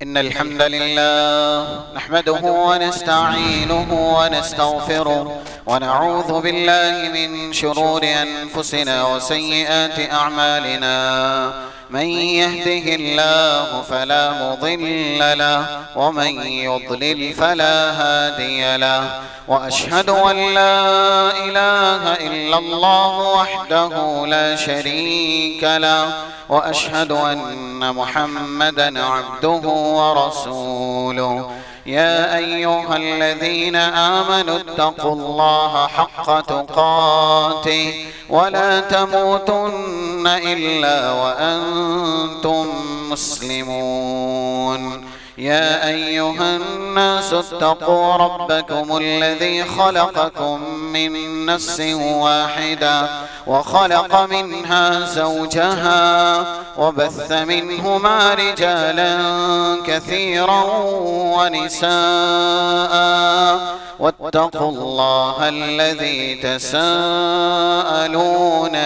إن الحمد لله نحمده ونستعينه ونستغفره ونعوذ بالله من شرور أنفسنا وسيئات أعمالنا. من يهده الله فلا مضل له ومن يضلل فلا هادي له، وأشهد أن لا إله إلا الله وحده لا شريك له، وأشهد أن محمدًا عبده ورسوله. يا أيها الذين آمنوا اتقوا الله حق تقاته ولا تموتن إلا وأنتم مسلمون. يا أيها الناس اتقوا ربكم الذي خلقكم من نفس واحدة وخلق منها زوجها وبث منهما رجالا كثيرا ونساء، واتقوا الله الذي تساءلون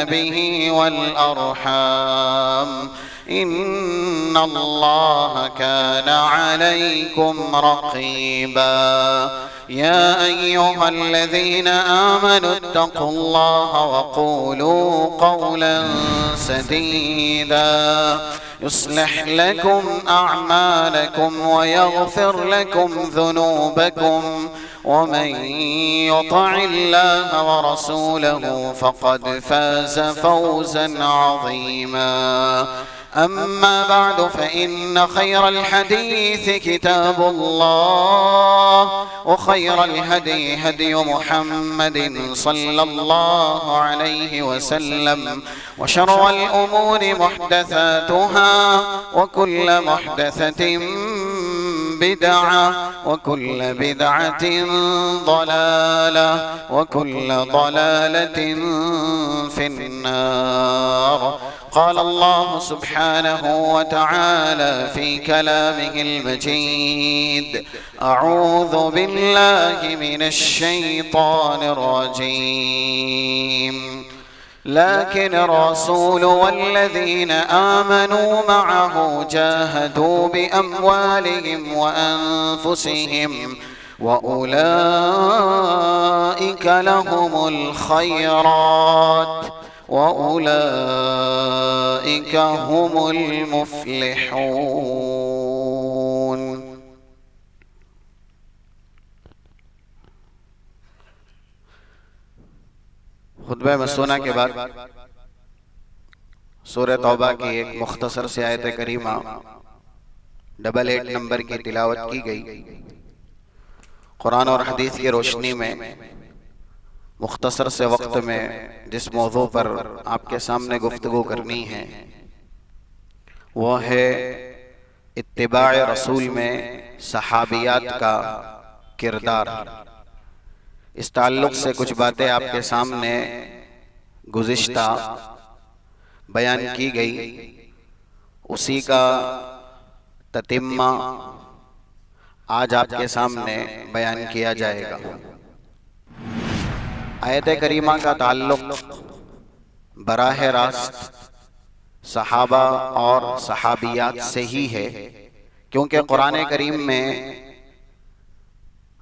به والأرحام إن الله كان عليكم رقيبا. يا أيها الذين آمنوا اتقوا الله وقولوا قولا سديدا يصلح لكم أعمالكم ويغفر لكم ذنوبكم، ومن يطع الله ورسوله فقد فاز فوزا عظيما. أما بعد، فإن خير الحديث كتاب الله، وخير الهدي هدي محمد صلى الله عليه وسلم، وشر الأمور محدثاتها، وكل محدثة بدعة، وكل بدعة ضلالة، وكل ضلالة في النار. قال الله سبحانه وتعالى في كلامه المجيد: أعوذ بالله من الشيطان الرجيم. لكن الرسول والذين آمنوا معه جاهدوا بأموالهم وأنفسهم وأولئك لهم الخيرات وأولئك هم المفلحون. خطبہ مسونہ کے بعد سورہ توبہ کی ایک مختصر سی آیت کریمہ 88 نمبر کی تلاوت کی گئی۔ قرآن اور حدیث کی روشنی میں مختصر سے وقت میں جس موضوع پر آپ کے سامنے گفتگو کرنی ہے وہ ہے اتباع رسول میں صحابیات کا کردار۔ اس تعلق سے کچھ باتیں آپ کے سامنے گزشتہ بیان کی گئی، اسی کا تتمہ آج آپ کے سامنے بیان کیا جائے گا۔ آیت کریمہ کا تعلق براہ راست صحابہ اور صحابیات سے ہی ہے، کیونکہ قرآن کریم میں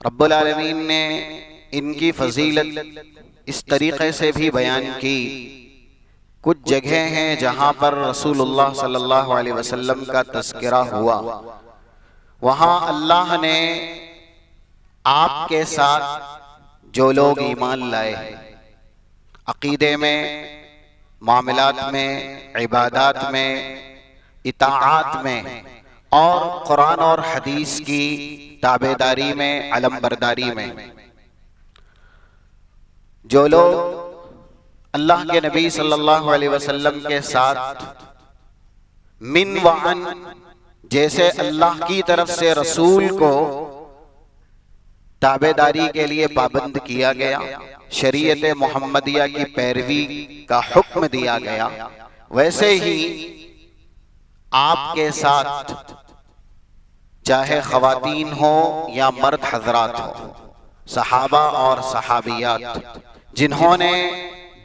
رب العالمین نے ان کی فضیلت اس طریقے سے بھی بیان کی۔ کچھ جگہیں ہیں جہاں پر رسول اللہ صلی اللہ علیہ وسلم کا تذکرہ ہوا، وہاں اللہ نے آپ کے ساتھ جو لوگ ایمان لائے، عقیدے میں، معاملات میں، عبادات میں، اطاعات میں اور قرآن اور حدیث کی تابعداری میں، علم برداری میں، جو لوگ اللہ کے نبی صلی اللہ علیہ وسلم کے ساتھ من وعن، جیسے اللہ کی طرف سے رسول کو تابعداری کے لیے پابند کیا گیا، شریعت محمدیہ کی پیروی کا حکم دیا گیا، ویسے ہی آپ کے ساتھ چاہے خواتین ہو یا مرد حضرات ہو، صحابہ اور صحابیات جنہوں نے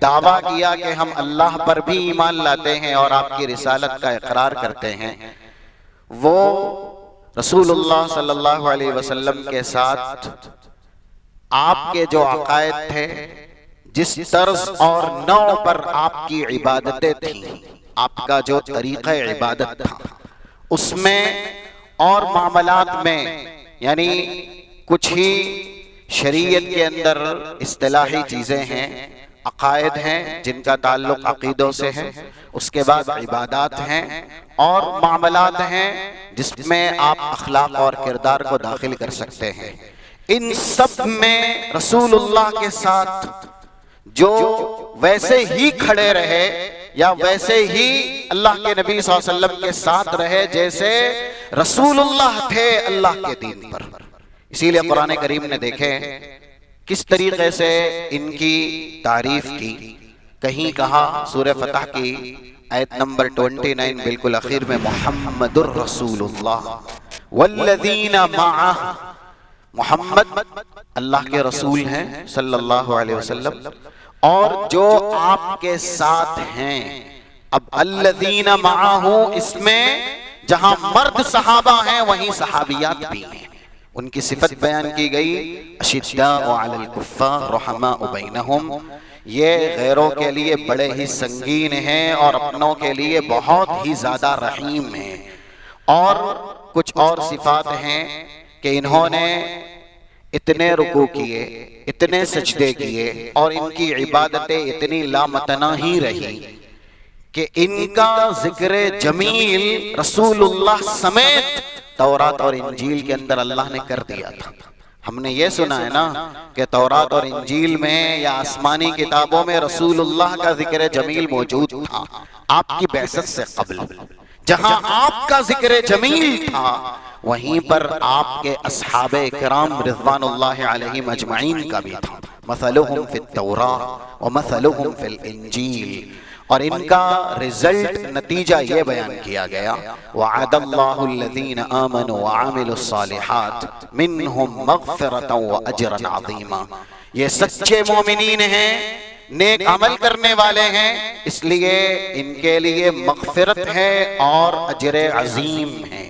دعویٰ کیا کہ ہم اللہ پر بھی ایمان لاتے ہیں اور آپ کی رسالت کا اقرار کرتے ہیں، وہ رسول اللہ صلی اللہ علیہ وسلم کے ساتھ آپ کے جو عقائد تھے، جس طرز اور نوع پر آپ کی عبادتیں تھیں، آپ کا جو طریقہ عبادت تھا، اس میں اور معاملات میں، یعنی کچھ ہی شریعت کے اندر اصطلاحی چیزیں ہیں، عقائد ہیں جن کا تعلق عقیدوں سے ہے، اس کے بعد عبادات ہیں اور معاملات ہیں جس میں آپ اخلاق اور کردار کو داخل کر سکتے ہیں۔ ان سب میں رسول اللہ کے ساتھ جو ویسے ہی کھڑے رہے یا ویسے ہی اللہ کے نبی صلی اللہ علیہ وسلم کے ساتھ رہے جیسے رسول اللہ تھے اللہ کے دین پر۔ اسی لیے قرآن کریم نے دیکھے کس طریقے سے ان کی تعریف کی۔ کہیں کہا سورہ فتح کی آیت نمبر 29 بالکل اخیر میں، محمد الرسول اللہ والذین معہ، محمد اللہ کے رسول ہیں صلی اللہ علیہ وسلم، اور جو آپ کے ساتھ ہیں۔ اب الذین معہ، اس میں جہاں مرد صحابہ ہیں وہیں صحابیات بھی ہیں، ان کی صفت بیان کی گئی، اشداء علی الکفار رحماء بینہم، یہ غیروں کے لیے بڑے ہی سنگین ہیں اور اپنوں کے لیے بہت ہی زیادہ رحیم ہیں۔ اور کچھ اور صفات ہیں کہ انہوں نے اتنے رکوع کیے، اتنے سجدے کیے اور ان کی عبادتیں اتنی لامتناہی رہی کہ ان کا ذکر جمیل رسول اللہ سمیت تورات اور انجیل کے اندر اللہ نے کر دیا تھا۔ ہم نے یہ سنا ہے نا کہ تورات اور انجیل میں یا آسمانی کتابوں میں رسول اللہ کا ذکر جمیل موجود تھا آپ کی بعثت سے قبل۔ جہاں آپ کا ذکر جمیل تھا وہیں پر آپ کے اصحاب کرام رضوان اللہ علیہم اجمعین کا بھی تھا۔ مثلہم فی التوراۃ ومثلہم فی الانجیل، اور ان کا رزلٹ نتیجہ یہ بیان کیا گیا، وعد اللہ الذین آمنوا وعملوا الصالحات منہم مغفرۃ واجرا عظیما، یہ سچے مومنین ہیں، نیک عمل کرنے والے ہیں، اس لیے ان کے لیے مغفرت ہے اور اجر عظیم ہے۔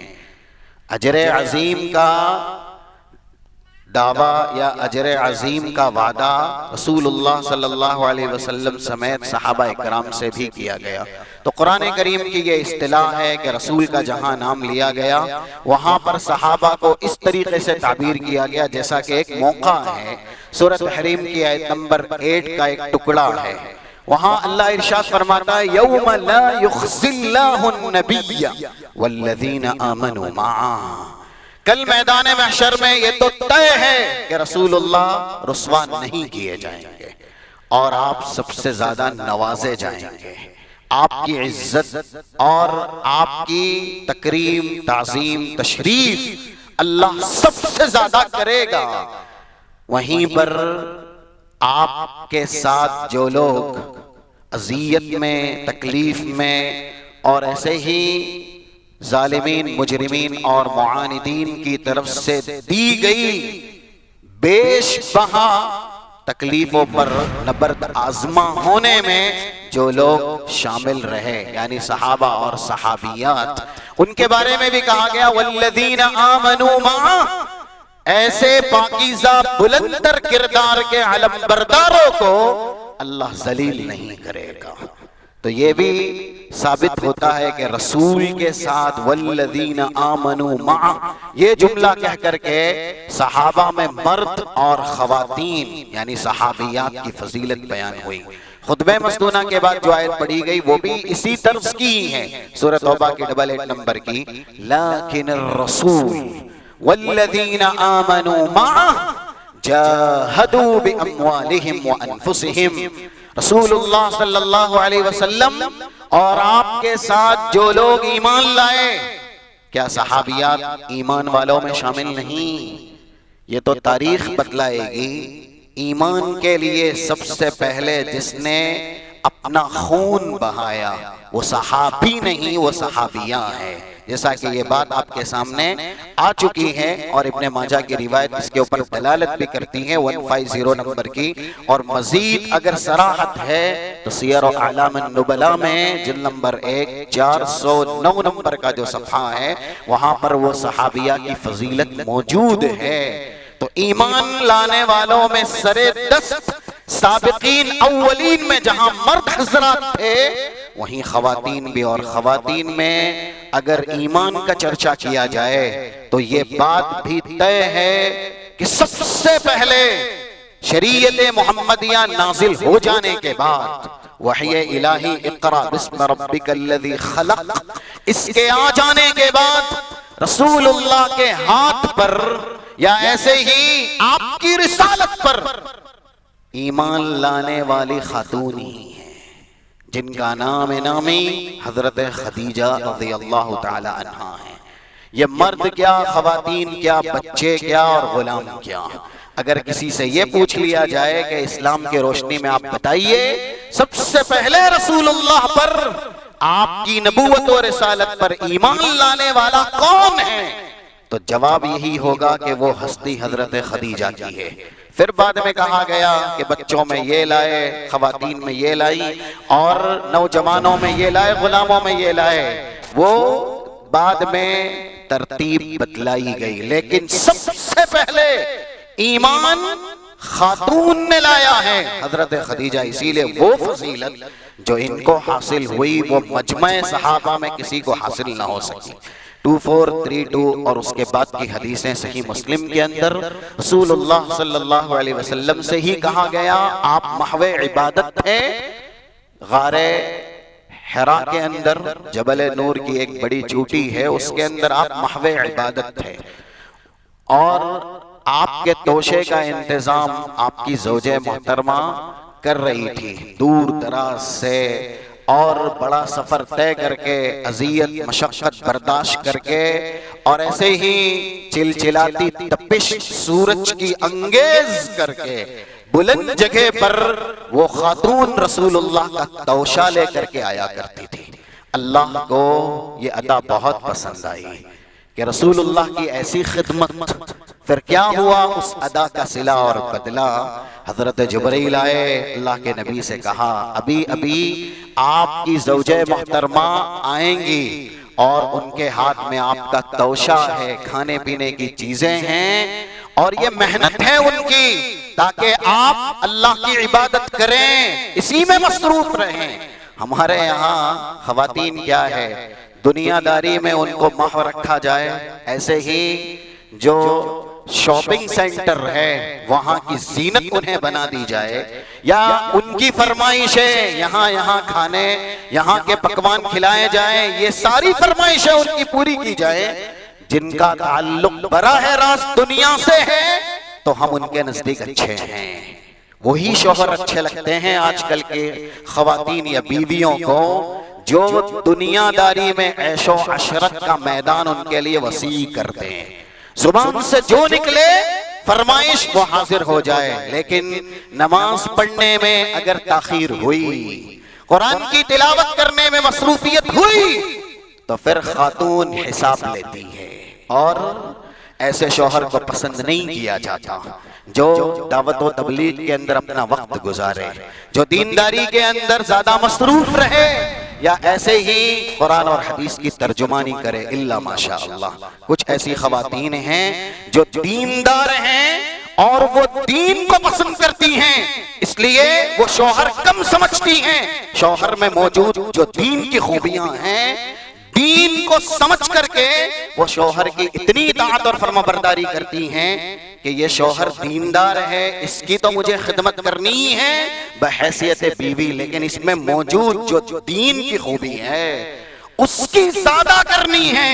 اجر عظیم کا دعویٰ یا اجر عظیم کا وعدہ رسول اللہ صلی اللہ علیہ وسلم سمیت صحابہ اکرام سے بھی کیا گیا۔ تو قرآن کریم کی یہ اصطلاح ہے کہ رسول کا جہاں نام لیا گیا وہاں پر صحابہ کو اس طریقے سے تعبیر کیا گیا جیسا کہ ایک موقع ہے۔ سورۃ تحریم کی آیت نمبر 8 کا ایک ٹکڑا ہے، وہاں اللہ ارشاد فرماتا ہے، یوم لا یخزی اللہ النبی والذین آمنوا معہ، کل میدان محشر میں یہ تو طے ہے کہ رسول اللہ رسوا نہیں کیے جائیں گے اور آپ سب سے زیادہ نوازے جائیں گے، آپ کی عزت اور آپ کی تکریم، تعظیم، تشریف اللہ سب سے زیادہ کرے گا۔ وہیں پر آپ کے ساتھ جو لوگ اذیت میں، تکلیف میں اور ایسے ہی ظالمین، مجرمین اور معاندین کی طرف سے دی گئی بیش بہا تکلیفوں پر نبرد آزما ہونے میں جو لوگ شامل رہے، یعنی صحابہ اور صحابیات، ان کے بارے میں بھی کہا گیا والذین آمنوا معہ، ایسے پاکیزہ بلندر کردار کے علم برداروں کو اللہ ذلیل نہیں کرے گا۔ تو یہ بھی ثابت ہوتا ہے کہ رسول کے ساتھ والذین آمنوا معہ یہ جملہ کہہ کر کے صحابہ میں مرد اور خواتین یعنی صحابیات کی فضیلت بیان ہوئی۔ خطبہ مسنونہ کے بعد جو آیت پڑھی گئی وہ بھی اسی طرز کی ہے، سورہ توبہ کی 88 نمبر کی، لیکن الرسول والذین آمنوا معہ جاہدوا باموالہم وانفسہم، رسول اللہ صلی اللہ علیہ وسلم اور آپ کے ساتھ جو لوگ ایمان لائے، کیا صحابیات ایمان والوں میں شامل نہیں؟ یہ تو تاریخ بتلائے گی۔ ایمان کے لیے سب سے پہلے جس نے اپنا خون بہایا وہ صحابی نہیں، وہ صحابیاں ہیں۔ جیسا کہ یہ بات آپ کے سامنے آ چکی ہے اور ابن ماجہ کی روایت اس کے اوپر دلالت بھی کرتی ہے 150 نمبر کی، اور مزید اگر صراحت ہے تو سیر و اعلام النبلاء میں جلد نمبر 1 409 نمبر کا جو صفحہ ہے وہاں پر وہ صحابیہ کی فضیلت موجود ہے۔ تو ایمان لانے والوں میں سرے دست سابقین اولین میں جہاں مرد حضرات تھے وہیں خواتین بھی، اور خواتین میں اگر ایمان کا چرچا کیا جائے تو یہ بات بھی طے ہے کہ سب سے پہلے شریعت محمدیہ نازل ہو جانے کے بعد وحی الہی اقرا بسم ربک الذی خلق اس کے آ جانے کے بعد رسول اللہ کے ہاتھ پر یا ایسے ہی آپ کی رسالت پر ایمان لانے والی خاتون ہی ہیں جن کا نام نامی حضرت خدیجہ رضی اللہ تعالی عنہا ہے۔ یہ مرد کیا، خواتین کیا، بچے کیا اور غلام کیا، اگر کسی سے یہ پوچھ لیا جائے کہ اسلام کی روشنی میں آپ بتائیے سب سے پہلے رسول اللہ پر، آپ کی نبوت و رسالت پر ایمان لانے والا کون ہے، تو جواب یہی ہوگا کہ وہ ہستی حضرت خدیجہ کی ہے۔ پھر بعد میں کہا گیا کہ بچوں میں یہ لائے، خواتین میں یہ لائی، اور نوجوانوں میں یہ لائے، غلاموں میں یہ لائے، وہ بعد میں ترتیب بتلائی گئی، لیکن سب سے پہلے ایمان خاتون نے لایا ہے حضرت خدیجہ، اسی لئے وہ فضیلت جو ان کو حاصل ہوئی وہ مجمع صحابہ میں کسی کو حاصل نہ ہو سکی۔ 2432 اور اس کے بعد کی حدیثیں صحیح مسلم کے اندر رسول اللہ صلی اللہ علیہ وسلم سے ہی کہا گیا آپ محو عبادت تھے غار حرا کے اندر، جبل نور کی ایک بڑی چوٹی ہے اس کے اندر آپ محو عبادت تھے، اور آپ کے توشے کا انتظام آپ کی زوجہ محترمہ کر رہی تھی دور دراز سے، اور بڑا سفر طے کر کے اذیت مشقت برداشت کر کے، اور ایسے ہی چلچلاتی تپش سورج کی انگیز کر کے بلند جگہ پر وہ خاتون رسول اللہ کا توشہ لے کر کے آیا کرتی تھی۔ اللہ کو یہ ادا بہت پسند آئی کہ رسول اللہ کی ایسی خدمت، پھر کیا ہوا اس ادا کا صلہ اور بدلہ، حضرت جبرائیل آئے، اللہ کے نبی سے کہا ابھی ابھی آپ کی زوجہ محترمہ آئیں گی اور ان کے ہاتھ میں آپ کا توشہ ہے، کھانے پینے کی چیزیں ہیں، اور یہ محنت ہے ان کی تاکہ آپ اللہ کی عبادت کریں، اسی میں مصروف رہیں۔ ہمارے یہاں خواتین کیا ہے، دنیا داری میں ان کو محو رکھا جائے، ایسے ہی جو شاپنگ سینٹر ہے وہاں کی زینت انہیں بنا دی جائے، یا ان کی فرمائشیں یہاں کھانے یہاں کے پکوان کھلائے جائیں، یہ ساری فرمائشیں ان کی پوری کی جائیں جن کا تعلق براہ راست دنیا سے ہے، تو ہم ان کے نزدیک اچھے ہیں۔ وہی شوہر اچھے لگتے ہیں آج کل کے خواتین یا بیویوں کو جو دنیا داری میں عیش و عشرت کا میدان ان کے لیے وسیع کرتے ہیں، زبان سے جو نکلے فرمائش وہ حاضر ہو جائے، لیکن نماز پڑھنے میں اگر تاخیر ہوئی، قرآن کی تلاوت کرنے میں مصروفیت ہوئی، تو پھر خاتون حساب لیتی ہے، اور ایسے شوہر کو پسند نہیں کیا جاتا جو دعوت و تبلیغ کے اندر اپنا وقت گزارے، جو دینداری کے اندر زیادہ مصروف رہے، یا ایسے ہی قرآن اور حدیث کی ترجمانی کرے، الا ماشاء اللہ۔ کچھ ایسی خواتین ہیں جو دیندار ہیں اور وہ دین کو پسند کرتی ہیں، اس لیے وہ شوہر کم سمجھتی ہیں، شوہر میں موجود جو دین کی خوبیاں ہیں دین کو سمجھ کر کے وہ شوہر کی اتنی اطاعت اور فرمانبرداری کرتی ہیں کہ یہ شوہر دیندار ہے، اس کی تو مجھے خدمت کرنی ہے بحیثیت بیوی، لیکن اس میں موجود جو دین کی خوبی ہے اس کی زیادہ کرنی ہے۔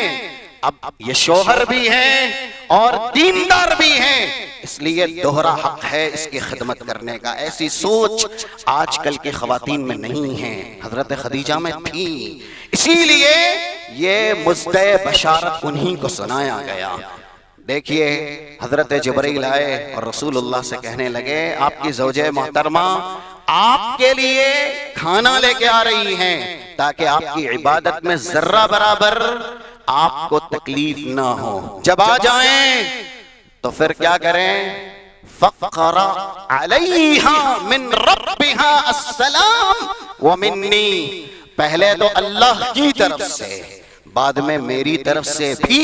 اب یہ شوہر بھی ہے اور دیندار بھی ہے، اس لیے دوہرا حق ہے اس کی خدمت کرنے کا۔ ایسی سوچ آج کل کی خواتین میں نہیں ہے، حضرت خدیجہ میں تھی، اسی لیے یہ مزدہ بشارت انہی کو سنایا گیا۔ دیکھیے حضرت جبرائیل آئے اور رسول اللہ سے کہنے لگے آپ کی زوجہ محترمہ آپ کے لیے کھانا لے کے آ رہی ہیں تاکہ آپ کی عبادت میں ذرہ برابر آپ کو تکلیف نہ ہو، جب آ جائیں تو پھر کیا کریں؟ فقرا علیہا من ربہا السلام ومنی، پہلے تو اللہ کی طرف سے بعد میں میری طرف سے بھی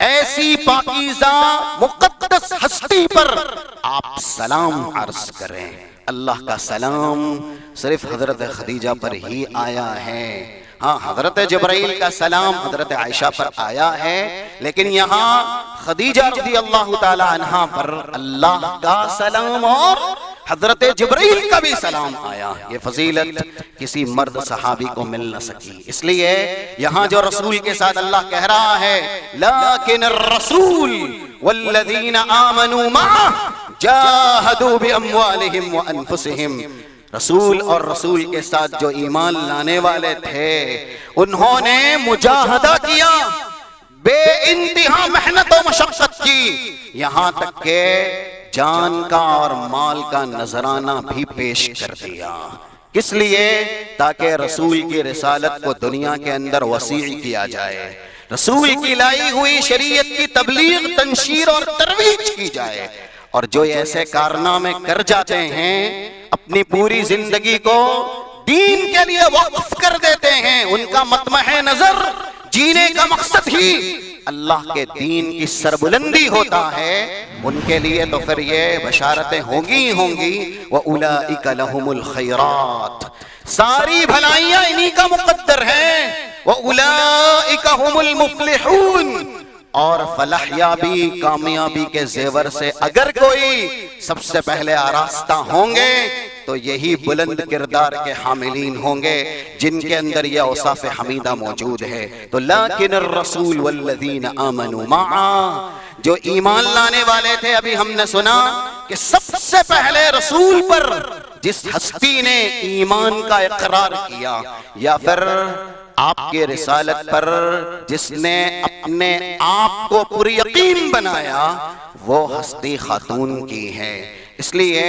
ایسی پاکیزہ مقدس ہستی پر آپ سلام عرض کریں۔ اللہ کا سلام صرف حضرت خدیجہ پر ہی آیا ہے، ہاں حضرت جبرائیل کا سلام حضرت عائشہ پر آیا ہے، لیکن یہاں خدیجہ رضی اللہ تعالی عنہا پر اللہ کا سلام اور حضرت جبرائیل کا بھی سلام آیا۔ یہ فضیلت کسی مرد صحابی کو مل نہ سکی، اس لیے یہاں جو رسول کے ساتھ اللہ کہہ رہا ہے لیکن الرسول والذین آمنوا معہ جاہدوا باموالہم وانفسہم، رسول اور رسول کے ساتھ جو ایمان لانے والے تھے انہوں نے مجاہدہ کیا، بے انتہا محنت و مشقت کی، یہاں تک کہ جان کا اور مال کا نذرانہ بھی پیش کر دیا۔ کس لیے؟ تاکہ رسول کی رسالت کو دنیا کے اندر وسیع کیا جائے، رسول کی لائی ہوئی شریعت کی تبلیغ، تنشیر اور ترویج کی جائے۔ اور جو ایسے کارنامے کر جاتے ہیں، اپنی پوری زندگی کو دین کے لیے وقف کر دیتے ہیں، ان کا مطمح نظر جینے کا مقصد ہی اللہ کے دین کی سربلندی ہوتا ہے، ان کے لیے تو پھر یہ بشارتیں ہوں گی وَأُولَئِكَ لَهُمُ الْخَيْرَاتِ، ساری بھلائیاں انہی کا مقدر ہیں، وَأُولَئِكَ هُمُ الْمُفْلِحُونَ، اور فلاح یابی کامیابی کے زیور سے اگر کوئی سب سے پہلے آراستہ ہوں گے تو یہی بلند کردار کے حاملین ہوں گے جن کے اندر یہ اوصاف حمیدہ موجود ہے۔ تو لیکن الرسول والذین آمنوا معہ، جو ایمان لانے والے تھے، ابھی ہم نے سنا کہ سب سے پہلے رسول پر جس ہستی نے ایمان کا اقرار کیا یا پھر آپ کے رسالت پر جس نے اپنے آپ کو پر یقین بنایا، وہ ہستی خاتون کی ہے۔ اس لیے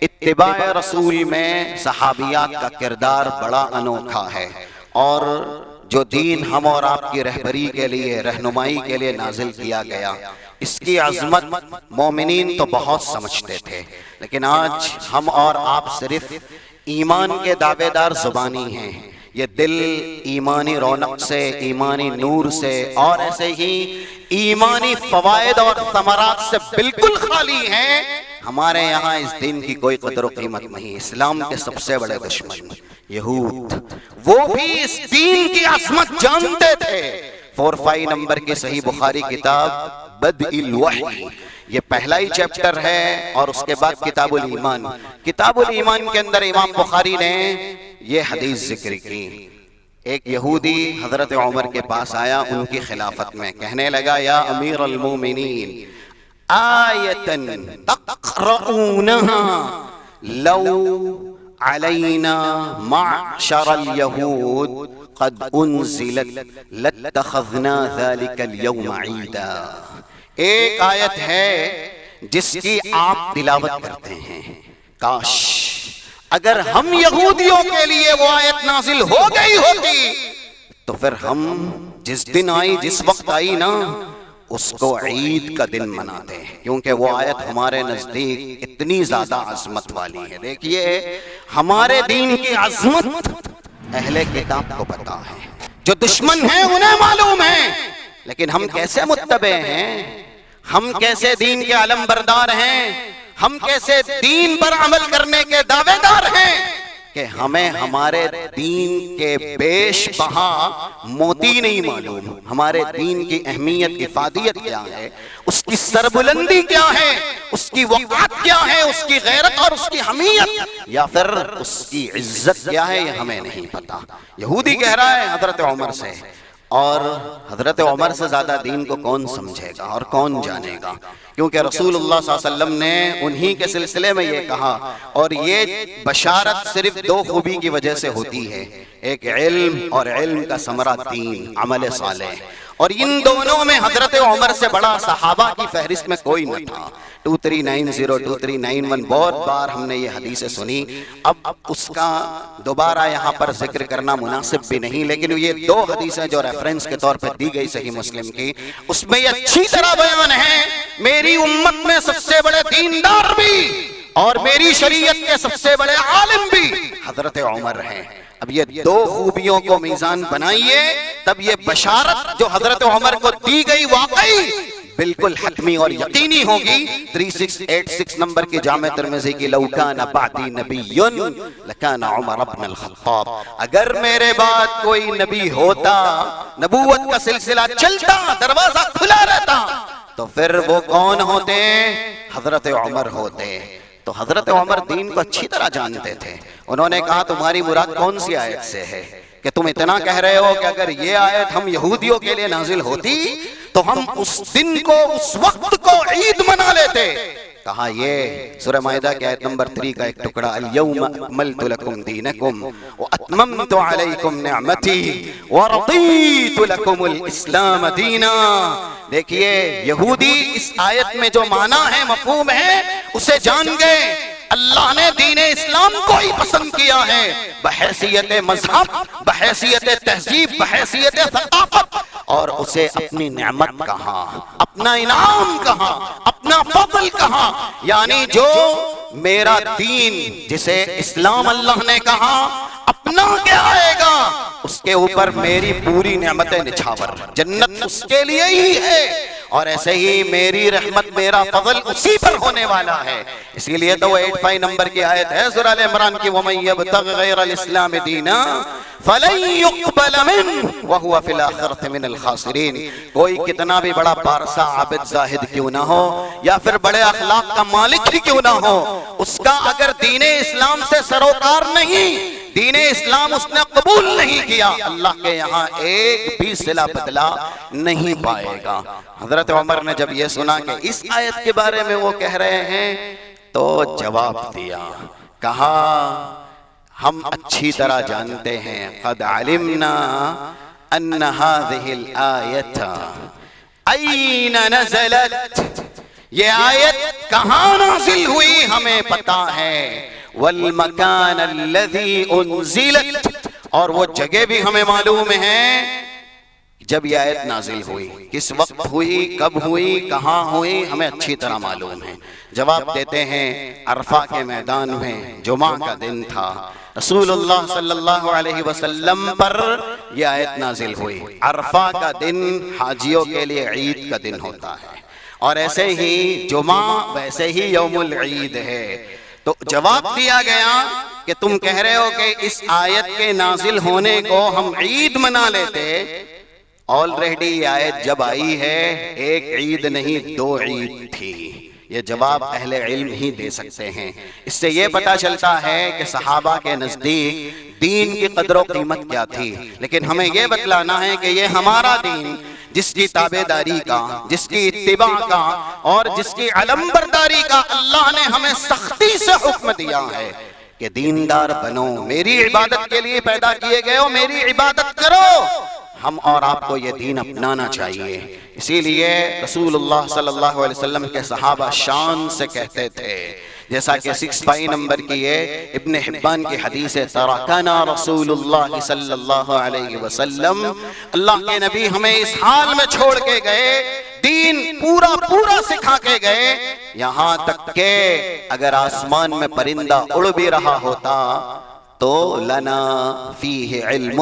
اتباع رسول میں صحابیات کا کردار بڑا انوکھا ہے، اور جو دین ہم اور آپ کی رہبری کے لیے، رہنمائی کے لیے نازل کیا گیا، اس کی عظمت مومنین تو بہت سمجھتے تھے، لیکن آج ہم اور آپ صرف ایمان کے دعوے دار زبانی ہیں، یہ دل ایمانی رونق سے، ایمانی نور سے اور ایسے ہی ایمانی فوائد اور ثمرات سے بالکل خالی ہیں۔ ہمارے یہاں اس دین کی کوئی قدر و قیمت نہیں۔ اسلام کے سب سے بڑے دشمن یہود، وہ بھی اس دین کی عظمت جانتے تھے۔ 45 نمبر کی صحیح بخاری کتاب بدء الوحی، یہ پہلا ہی چیپٹر ہے، اور اس کے بعد کتاب الایمان، کتاب الایمان کے اندر امام بخاری نے یہ حدیث ذکر کی۔ ایک یہودی حضرت عمر کے پاس آیا ان کی خلافت میں، کہنے لگا یا امیر المومنین آیتن تقرؤونہا لو علینا معشر الیہود قد انزلت لاتخذنا ذلك اليوم عیدا، ایک آیت ہے جس کی آپ تلاوت کرتے ہیں، کاش اگر ہم یہودیوں کے لیے وہ آیت نازل ہو گئی ہوتی تو پھر ہم جس دن آئی، جس وقت آئی نا، اس کو عید کا دن مناتے ہیں، کیونکہ وہ آیت ہمارے نزدیک اتنی زیادہ عظمت والی ہے۔ دیکھیے ہمارے دین کی عظمت اہل کتاب کو پتا ہے، جو دشمن ہیں انہیں معلوم ہے، لیکن ہم کیسے متبع ہیں، ہم کیسے دین کے علم بردار ہیں، ہم کیسے دین پر عمل کرنے کے دعوے دار ہیں کہ ہمیں ہمارے دین کے بیش بہا موتی نہیں معلوم، ہمارے دین کی اہمیت، افادیت کیا ہے، اس کی سربلندی کیا ہے، اس کی وقعت کیا ہے، اس کی غیرت اور اس کی حمیت یا پھر اس کی عزت کیا ہے، یہ ہمیں نہیں پتا۔ یہودی کہہ رہا ہے حضرت عمر سے، اور حضرت عمر سے زیادہ دین کو کون سمجھے گا اور کون جانے گا، کیونکہ رسول اللہ صلی اللہ علیہ وسلم نے انہی کے سلسلے میں یہ کہا، اور یہ بشارت صرف دو خوبی کی وجہ سے ہوتی ہے، ایک علم، اور علم کا ثمرہ دین، عمل صالح، اور ان دونوں میں حضرت عمر سے بڑا صحابہ کی فہرست میں کوئی نہ تھا۔ 23902391 بہت بار ہم نے یہ حدیثیں سنی. اب اس کا دوبارہ یہاں پر ذکر کرنا مناسب بھی نہیں، لیکن یہ دو حدیثیں جو ریفرنس کے طور پر دی گئی صحیح مسلم کی، اس میں یہ اچھی طرح بیان ہے میری امت میں سب سے بڑے دیندار بھی اور میری شریعت کے سب سے بڑے عالم بھی حضرت عمر ہیں. اب یہ دو خوبیوں کو میزان بنائیے، تب یہ بشارت جو حضرت عمر کو دی گئی واقعی بالکل حتمی اور یقینی ہوگی. 3686 نمبر کی جامع ترمذی کی لو کان بعدی نبی لکان عمر بن الخطاب، اگر میرے بعد کوئی نبی ہوتا، نبوت کا سلسلہ چلتا، دروازہ کھلا رہتا، تو پھر وہ کون ہوتے؟ حضرت عمر ہوتے. تو حضرت عمر دین کو اچھی طرح جانتے تھے. انہوں نے کہا تمہاری مراد کون سی آیت سے ہے کہ تم اتنا کہہ رہے ہو کہ اگر یہ آیت ہم یہودیوں کے لیے نازل ہوتی تو ہم اس دن کو، اس وقت کو عید منا لیتے. کہا یہ سورہ مائدہ کی آیت نمبر 3 کا ایک ٹکڑا، اليوم اکملت لکم دینکم واتممت علیکم نعمتی ورضیت لکم الاسلام دینا. دیکھیے یہودی اس آیت میں جو معنی ہے، مفہوم ہے، اسے جان گئے. اللہ نے دین اسلام کو ہی پسند کیا ہے بحیثیت مذہب، بحیثیت تہذیب، بحیثیت ثقافت، اور اسے اپنی نعمت کہا، اپنا انعام کہا، اپنا فضل کہا. یعنی جو میرا دین جسے اسلام اللہ نے کہا اپنا کے آئے گا، اس کے اوپر میری پوری نعمتیں نچھاور، جنت اس کے لیے ہی ہے. اور ایسے ہی میری رحمت، میرا فضل اسی پر ہونے والا ہے. اسی لیے تو 85 نمبر کی آیت ہے سورہ ال عمران کی، وَمَن يَبْتَغِ غَيْرَ الْإِسْلَامِ دِينًا فَلَن يُقْبَلَ مِنْهُ وَهُوَ فِي الْآخِرَةِ مِنَ الْخَاسِرِينَ. کوئی کتنا بھی بڑا پارسا عابد زاہد کیوں نہ ہو، یا پھر بڑے اخلاق کا مالک ہی کیوں نہ ہو، اس کا اگر دین اسلام سے سروکار نہیں، دین اسلام اس نے قبول نہیں کیا، اللہ کے یہاں ایک بھی صلہ بدلہ نہیں پائے گا. حضرت عمر نے جب یہ سنا کہ اس آیت کے بارے میں وہ کہہ رہے ہیں تو جواب دیا، کہا ہم اچھی طرح جانتے ہیں، قد علمنا ان هذه الآیت این نزلت، یہ آیت کہاں نازل ہوئی ہمیں پتا ہے، والمکان الذی انزلت، اور وہ جگہ بھی ہمیں معلوم ہے جب یہ آیت نازل ہوئی، کس وقت ہوئی، کب ہوئی، کہاں ہوئی، ہمیں اچھی طرح معلوم ہے. جواب دیتے ہیں عرفہ کے میدان میں جمعہ کا دن تھا، رسول اللہ صلی اللہ علیہ وسلم پر یہ آیت نازل ہوئی. عرفہ کا دن حاجیوں کے لیے عید کا دن ہوتا ہے، اور ایسے ہی جمعہ ویسے ہی یوم العید ہے. تو جواب دیا گیا کہ تم کہہ رہے ہو کہ اس آیت کے نازل ہونے کو ہم عید منا لیتے. آلریڈی یہ آیت جب آئی ہے ایک عید نہیں، دو عید تھی. یہ جواب اہل علم ہی دے سکتے ہیں. اس سے یہ پتہ چلتا ہے کہ صحابہ کے نزدیک دین کی قدر و قیمت کیا تھی. لیکن ہمیں یہ بتلانا ہے کہ یہ ہمارا دین، جس کی تابعداری کا، جس کی اتباع کا اور جس کی علم برداری کا اللہ نے ہمیں سختی سے حکم دیا ہے کہ دیندار بنو، میری عبادت کے لیے پیدا کیے گئے ہو، میری عبادت کرو. ہم اور آپ کو یہ دین اپنانا چاہیے. اسی لیے رسول اللہ صلی اللہ علیہ وسلم کے صحابہ شان سے کہتے تھے، جیسا کہ 65 نمبر کی ہے ابن حبان کی حدیث ہے، ترکنا رسول اللہ صلی اللہ علیہ وسلم، اللہ کے نبی ہمیں اس حال میں چھوڑ کے گئے، دین پورا پورا سکھا کے گئے، یہاں تک کہ اگر آسمان میں پرندہ اڑ بھی رہا ہوتا تو لنا فیہ علم،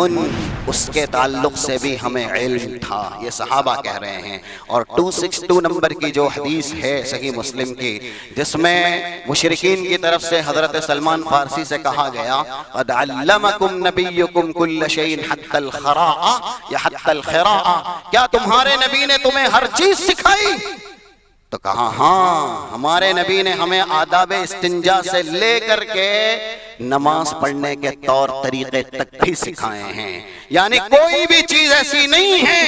اس کے تعلق سے بھی ہمیں علم تھا. یہ صحابہ کہہ رہے ہیں. اور 262 نمبر کی جو حدیث ہے صحیح مسلم کی، جس میں مشرکین کی طرف سے حضرت سلمان فارسی سے کہا گیا، قد علمکم نبیکم کل شیء حتی الخراء یا حتی الخراء، کیا تمہارے نبی نے تمہیں ہر چیز سکھائی؟ تو کہا ہاں، ہمارے نبی نے ہمیں آداب استنجا سے لے کر کے نماز پڑھنے کے طور طریقے تک بھی سکھائے ہیں. یعنی کوئی بھی چیز ایسی نہیں ہے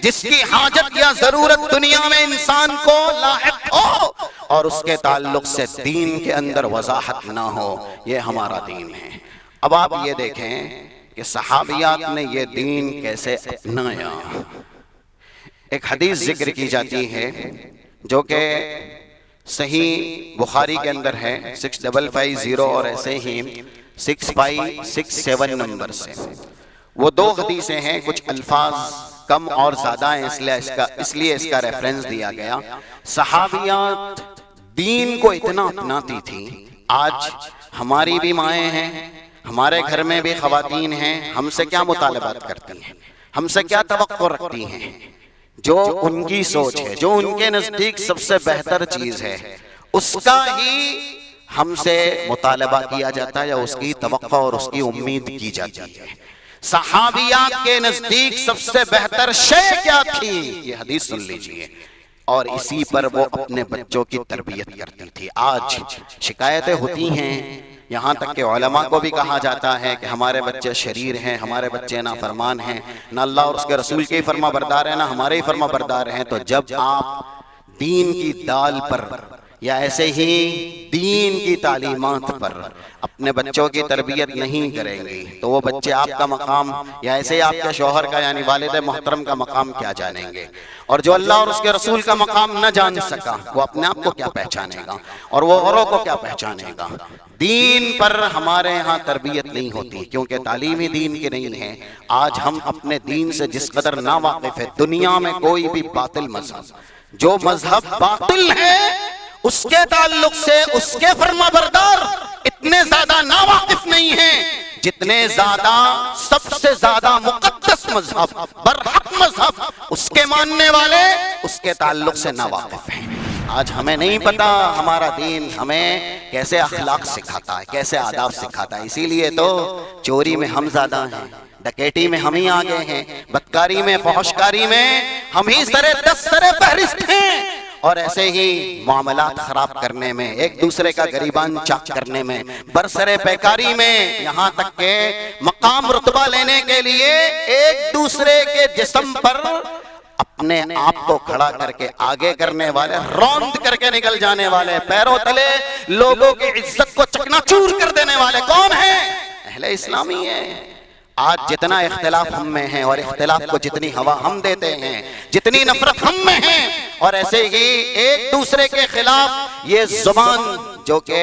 جس کی حاجت یا ضرورت دنیا میں انسان کو لاحق ہو اور اس کے تعلق سے دین کے اندر وضاحت نہ ہو. یہ ہمارا دین ہے. اب آپ یہ دیکھیں کہ صحابیات نے یہ دین کیسے اپنایا. ایک حدیث ذکر کی جاتی ہے جو کہ صحیح بخاری کے اندر ہے 6550 اور ایسے ہی 6567 نمبر سے۔ وہ دو حدیثیں ہیں، کچھ الفاظ کم اور زیادہ ہیں، اس لیے اس کا ریفرنس دیا گیا۔ صحابیات دین کو اتنا اپناتی تھی، آج ہماری بھی مائیں ہیں، ہمارے گھر میں بھی خواتین ہیں، ہم سے کیا مطالبات کرتی ہیں، ہم سے کیا توقع رکھتی ہیں؟ جو ان کی سوچ ہے، جو ان کے نزدیک سب سے بہتر چیز ہے، اس کا ہی ہم سے مطالبہ کیا جاتا ہے، یا اس کی توقع اور اس کی امید کی جاتی ہے۔ صحابیات کے نزدیک سب سے بہتر شے کیا تھی؟ یہ حدیث سن لیجئے، اور اسی پر وہ اپنے بچوں کی تربیت کرتی تھی۔ آج شکایتیں ہوتی ہیں، یہاں تک کہ علماء کو بھی کہا جاتا ہے کہ ہمارے بچے شریر ہیں، ہمارے بچے نافرمان ہیں، نہ اللہ اور اس کے رسول کے ہی فرما بردار ہیں، نہ ہمارے ہی فرما بردار ہیں۔ تو جب آپ دین کی دال پر یا ایسے ہی دین کی تعلیمات پر اپنے بچوں کی تربیت نہیں کریں گے تو وہ بچے آپ کا مقام یا ایسے ہی آپ کے شوہر کا یعنی والد محترم کا مقام کیا جانیں گے؟ اور جو اللہ اور اس کے رسول کا مقام نہ جان سکا وہ اپنے آپ کو کیا پہچانے گا، اور وہ اوروں کو کیا پہچانے گا؟ دین پر ہمارے ہاں تربیت نہیں ہوتی، کیونکہ تعلیم ہی دین کی نہیں ہے۔ آج ہم اپنے دین سے جس قدر ناواقف ہے، دنیا میں کوئی بھی باطل مذہب، جو مذہب باطل ہے اس کے تعلق سے اس کے فرما بردار اتنے زیادہ ناواقف نہیں ہیں جتنے زیادہ سب سے زیادہ مقدس مذہب، برحق مذہب، اس کے ماننے والے اس کے تعلق سے ناواقف ہیں۔ آج ہمیں نہیں پتا ہمارا دین ہمیں کیسے اخلاق سکھاتا ہے، کیسے آداب سکھاتا ہے۔ اسی لیے تو چوری میں ہم زیادہ ہیں، ڈکیٹی میں ہم ہی آگے ہیں، بدکاری میں، فحشکاری میں ہم ہی دس سرے فہرست ہیں، اور ایسے ہی معاملات خراب کرنے میں، ایک دوسرے کا گریبان چاک کرنے میں، برسرے پیکاری میں، یہاں تک کہ مقام رتبہ لینے کے لیے ایک دوسرے کے جسم پر اپنے آپ کو کھڑا کر کے آگے کرنے والے، روند کر کے نکل جانے والے، پیروں تلے لوگوں کی عزت کو چکنا چور کر دینے والے کون ہیں؟ اہل اسلامی ہیں۔ آج جتنا اختلاف ہم میں ہے، اور اختلاف کو جتنی ہوا ہم دیتے ہیں، جتنی نفرت ہم میں ہے، اور ایسے ہی ایک دوسرے کے خلاف یہ زبان جو کہ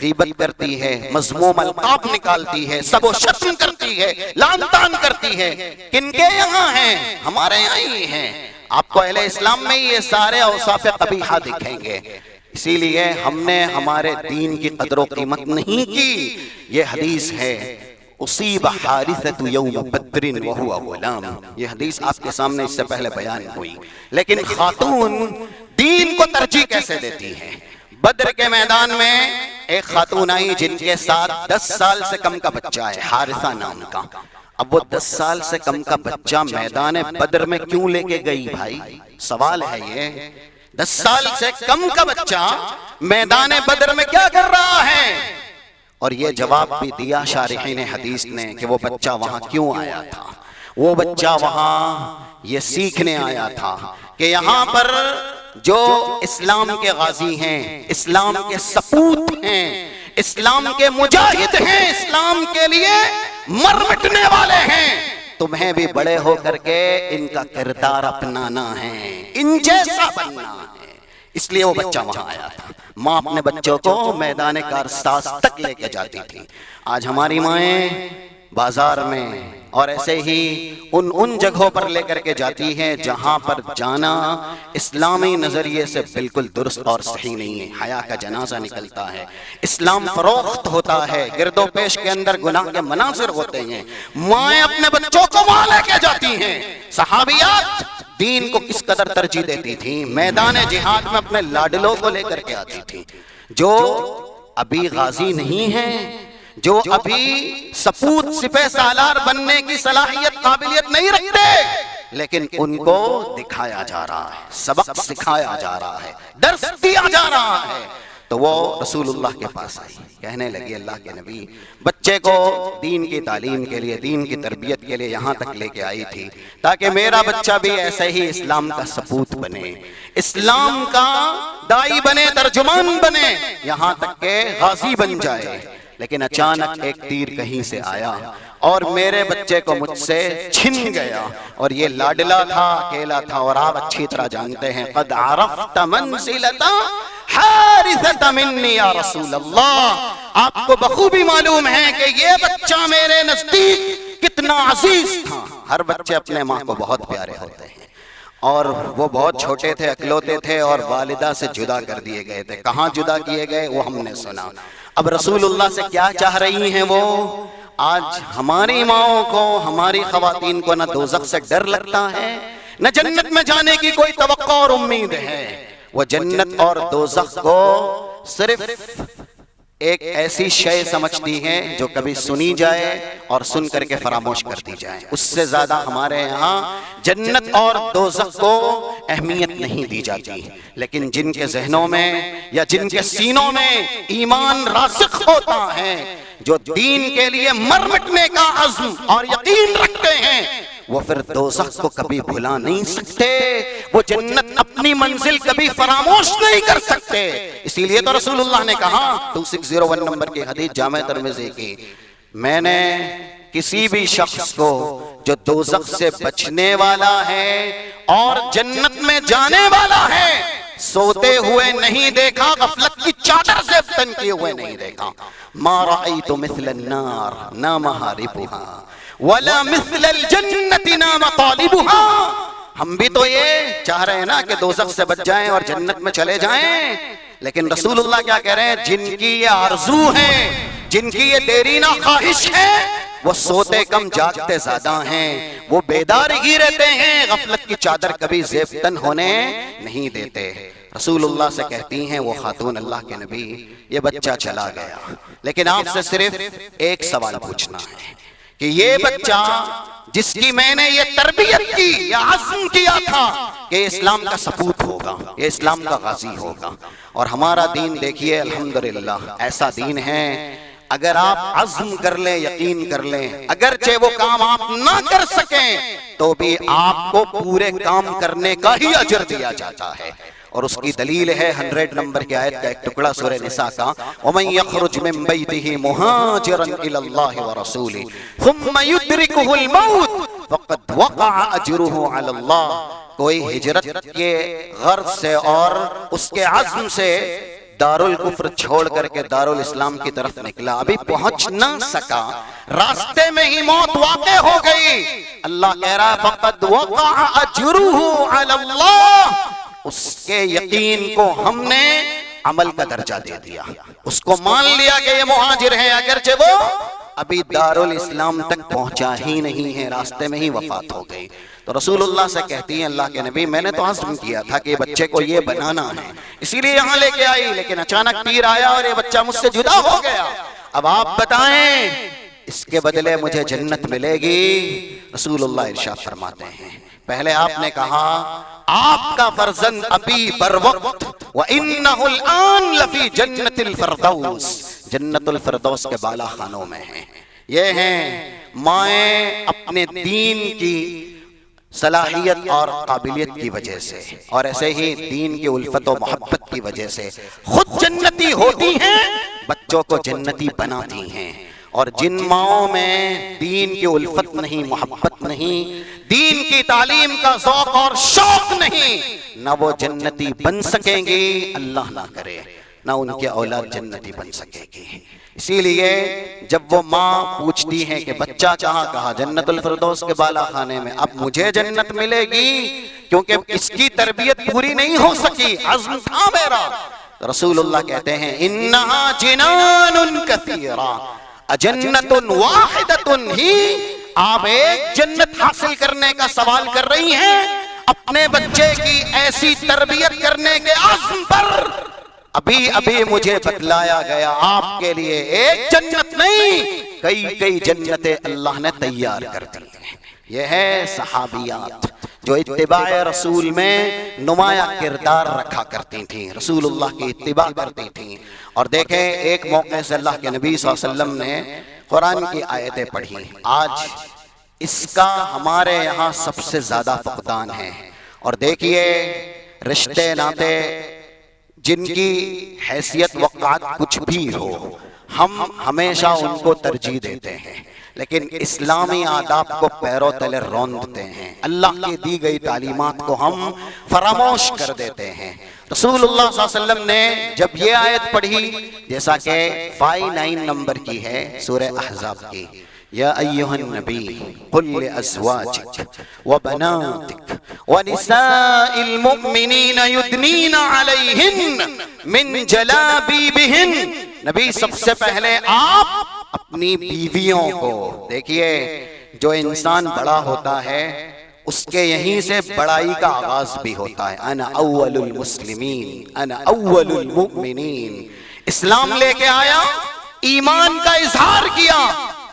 غیبت کرتی ہے، مذموم القاب نکالتی ہے، سب و شتم کرتی ہے، لعن طعن کرتی ہے، کن کے یہاں ہیں؟ ہمارے یہاں ہی ہیں۔ آپ کو اہل اسلام میں یہ سارے اوصاف قبیحہ دکھیں گے۔ اسی لیے ہم نے ہمارے دین کی قدر و قیمت نہیں کی۔ یہ حدیث ہے، اصیب حارثۃ یوم بدر وہو غلام، یہ حدیث آپ کے سامنے اس سے پہلے بیان ہوئی۔ لیکن خاتون دین کو ترجیح کیسے دیتی ہیں؟ بدر کے میدان میں ایک خاتون آئی جن کے ساتھ 10 سال سے کم کا بچہ ہے، حارثہ نام کا۔ اب وہ 10 سال سے کم کا بچہ میدان بدر میں کیوں لے کے گئی بھائی؟ سوال ہے یہ، 10 سال سے کم کا بچہ میدان بدر میں کیا کر رہا ہے؟ اور یہ جواب بھی دیا شارحین حدیث نے کہ وہ بچہ وہاں کیوں آیا تھا۔ وہ بچہ وہاں یہ سیکھنے آیا تھا کہ یہاں پر جو اسلام کے غازی ہیں، اسلام کے سپوت ہیں، اسلام کے مجاہد ہیں، اسلام کے لیے مر مٹنے والے ہیں، تمہیں بھی بڑے ہو کر کے ان کا کردار اپنانا ہے، ان جیسا بننا ہے۔ اس لیے وہ بچہ وہاں آیا تھا۔ ماں اپنے بچوں کو میدان کارساز تک لے کے جاتی تھی۔ آج ہماری مائیں بازار میں اور ایسے ہی ان جگہوں پر لے کر کے جاتی ہیں جہاں پر جانا اسلامی نظریے سے بالکل درست اور صحیح نہیں ہے۔ حیا کا جنازہ نکلتا ہے، اسلام فروخت ہوتا ہے، گرد و پیش کے اندر گناہ کے مناظر ہوتے ہیں، مائیں اپنے بچوں کو وہاں لے کے جاتی ہیں۔ صحابیات دین کو کس قدر ترجیح دیتی تھیں؟ میدان جہاد میں اپنے لاڈلوں کو لے کر کے آتی تھیں، جو ابھی غازی نہیں ہیں، جو ابھی سپوت سپہ سالار بننے کی صلاحیت قابلیت نہیں رکھتے، لیکن ان کو دکھایا جا رہا ہے، سبق سکھایا جا رہا ہے، درس دیا جا رہا ہے۔ تو وہ رسول اللہ کے پاس آئی، کہنے لگی اللہ کے نبی بچے کو دین کی تعلیم کے لیے، دین کی تربیت کے لیے یہاں تک لے کے آئی تھی تاکہ میرا بچہ بھی ایسے ہی اسلام کا سپوت بنے، اسلام کا دائی بنے، ترجمان بنے، یہاں تک کہ غازی بن جائے۔ لیکن اچانک ایک تیر کہیں سے آیا اور میرے بچے کو مجھ سے چھن گیا، اور یہ لاڈلا تھا، اکیلا تھا، اور آپ اچھی طرح جانتے ہیں قد عرفت منزلتا حارثة منی یا رسول اللہ، آپ کو بخوبی معلوم ہے کہ یہ بچہ میرے نزدیک کتنا عزیز تھا۔ ہر بچے اپنے ماں کو بہت پیارے ہوتے ہیں، اور وہ بہت چھوٹے تھے، اکلوتے تھے، اور والدہ سے جدا کر دیے گئے تھے۔ کہاں جدا کیے گئے وہ ہم نے سنا۔ اب رسول اللہ سے کیا چاہ رہی ہیں وہ؟ آج ہماری ماؤں کو، ہماری خواتین کو نہ دوزخ سے ڈر لگتا ہے، نہ جنت میں جانے کی کوئی توقع اور امید ہے۔ وہ جنت اور دوزخ کو صرف ایک ایسی شے سمجھتی ہیں جو کبھی سنی جائے اور سن کر کے فراموش کر دی جائے۔ اس سے زیادہ ہمارے یہاں جنت اور دوزخ کو اہمیت نہیں دی جاتی، لیکن جن کے ذہنوں میں یا جن کے سینوں میں ایمان راسخ ہوتا ہے، جو دین کے لیے مر مٹنے کا عزم اور یقین رکھتے ہیں، وہ پھر دوزخ کو کبھی بھلا نہیں سکتے، وہ جنت اپنی منزل کبھی فراموش نہیں کر سکتے۔ اسی لیے تو رسول اللہ نے کہا 2601 نمبر کی حدیث جامع ترمذی کی، میں نے کسی بھی شخص کو جو دوزخ سے بچنے والا ہے اور جنت میں جانے والا ہے سوتے ہوئے نہیں دیکھا، غفلت کی چادر سے تن کیے ہوئے نہیں دیکھا۔ ما رأیت مثل النار نام حاربها ولا مثل الجنت نام طالبها۔ ہم بھی تو یہ چاہ رہے ہیں نا کہ دوزخ سے بچ جائیں اور جنت میں چلے جائیں، لیکن رسول اللہ کیا کہہ رہے ہیں؟ جن کی یہ آرزو ہے، جن کی یہ دیرینہ خواہش ہے، وہ سوتے کم جاگتے زیادہ ہیں، وہ بیدار ہی رہتے ہیں، غفلت کی چادر کبھی زیب تن ہونے نہیں دیتے۔ رسول اللہ سے کہتی ہیں وہ خاتون اللہ کے نبی، یہ بچہ چلا گیا، لیکن آپ سے صرف ایک سوال پوچھنا ہے کہ یہ بچہ جس کی میں نے یہ تربیت کی یا عزم کیا تھا کہ اسلام کا سپوت ہوگا، یہ اسلام کا غازی ہوگا، اور ہمارا دین دیکھیے الحمدللہ ایسا دین ہے، اگر آپ عزم کر لیں، یقین کر لیں، اگرچہ وہ کام آپ نہ کر سکیں تو بھی آپ کو پورے کام کرنے کا ہی اجر دیا جاتا ہے۔ اور اس کی دلیل ہے 100 نمبر کی آیت کا ایک ٹکڑا سورہ نساء کا، وَمَن يَخْرُجْ مِن بَيْتِهِ مُهَاجِرًا إِلَى اللَّهِ وَرَسُولِهِ ثُمَّ يُدْرِكُهُ الْمَوْتُ فَقَدْ وَقَعَ أَجْرُهُ عَلَى اللَّهِ۔ کوئی ہجرت کے غرض سے اور اس کے عزم سے دارالکفر چھوڑ کر کے دارالاسلام کی طرف نکلا، ابھی پہنچ نہ سکا، راستے میں ہی موت واقع ہو گئی، اللہ کہہ رہا فَقَدْ وَقَعَ أَجْرُهُ عَلَى اللَّهِ، اس کے یقین کو ہم نے عمل کا درجہ دے دیا، اس کو مان لیا کہ یہ مہاجر ہے، اگرچہ وہ ابھی دارالاسلام تک پہنچا ہی نہیں ہے، راستے میں ہی وفات ہو گئی۔ تو رسول اللہ سے کہتی ہیں اللہ کے نبی، میں نے تو عزم کیا تھا کہ بچے کو یہ بنانا ہے، اسی لیے یہاں لے کے آئی، لیکن اچانک تیر آیا اور یہ بچہ مجھ سے جدا ہو گیا، اب آپ بتائیں اس کے بدلے مجھے جنت ملے گی؟ رسول اللہ ارشاد فرماتے ہیں، پہلے آپ نے کہا آپ کا فرزند ابھی بروقت وَإِنَّهُ الْآنَ لَفِي جَنَّةِ الْفِرْدَوْسِ، جنت الفردوس کے بالا خانوں میں ہیں۔ یہ ہیں مائیں اپنے دین کی صلاحیت اور قابلیت کی وجہ سے، اور ایسے ہی دین کی الفت و محبت کی وجہ سے خود جنتی ہوتی ہیں، بچوں کو جنتی بناتی ہیں۔ اور جن ماؤں میں دین کی الفت نہیں، محبت نہیں، دین کی تعلیم کا ذوق اور شوق نہیں، نہ وہ جنتی بن سکیں گی، اللہ نہ کرے، نہ ان کی اولاد جنتی بن سکے گی۔ اسی لیے جب وہ ماں پوچھتی ہے کہ بچہ کہاں جنت الفردوس کے بالا خانے میں، اب مجھے جنت ملے گی کیونکہ اس کی تربیت پوری نہیں ہو سکی، عزم تھا میرا۔ رسول اللہ کہتے ہیں انہا جنان کثیرہ اجنت واحدت ہی، آپ ایک جنت حاصل کرنے کا سوال کر رہی ہیں، اپنے بچے کی ایسی تربیت کرنے کے عزم پر ابھی مجھے بتلایا گیا آپ کے لیے ایک جنت نہیں، کئی جنتیں اللہ نے تیار کر دی ہیں۔ یہ ہے صحابیات جو اتباع رسول میں نمایاں کردار رکھا کرتی تھیں، رسول اللہ کی اتباع کرتی تھیں۔ اور دیکھیں ایک موقع سے اللہ کے نبی صلی اللہ علیہ وسلم نے قرآن کی آیتیں پڑھی، آج اس کا ہمارے یہاں سب سے زیادہ فقدان ہے۔ اور دیکھیے رشتے ناتے جن کی حیثیت وقعت کچھ بھی ہو، ہم ہمیشہ ان کو ترجیح دیتے ہیں، لیکن اسلامی آداب کو پیروں تلے روندتے ہیں، اللہ کی دی گئی تعلیمات کو ہم فراموش کر دیتے ہیں۔ رسول اللہ صلی اللہ علیہ وسلم نے جب یہ آیت پڑھی، جیسا کہ 59 نمبر کی ہے سورہ احزاب کی، یا ایھا النبی قل لازواجک وبناتک ونساء المؤمنین یدنین علیہن من جلابیبہن، نبی سب سے پہلے آپ اپنی بیویوں کو، دیکھیے جو انسان بڑا ہوتا ہے اس کے یہیں سے بڑائی کا آغاز بھی ہوتا ہے، انا اول المسلمین انا اول المؤمنین، اسلام لے کے آیا، ایمان کا اظہار کیا،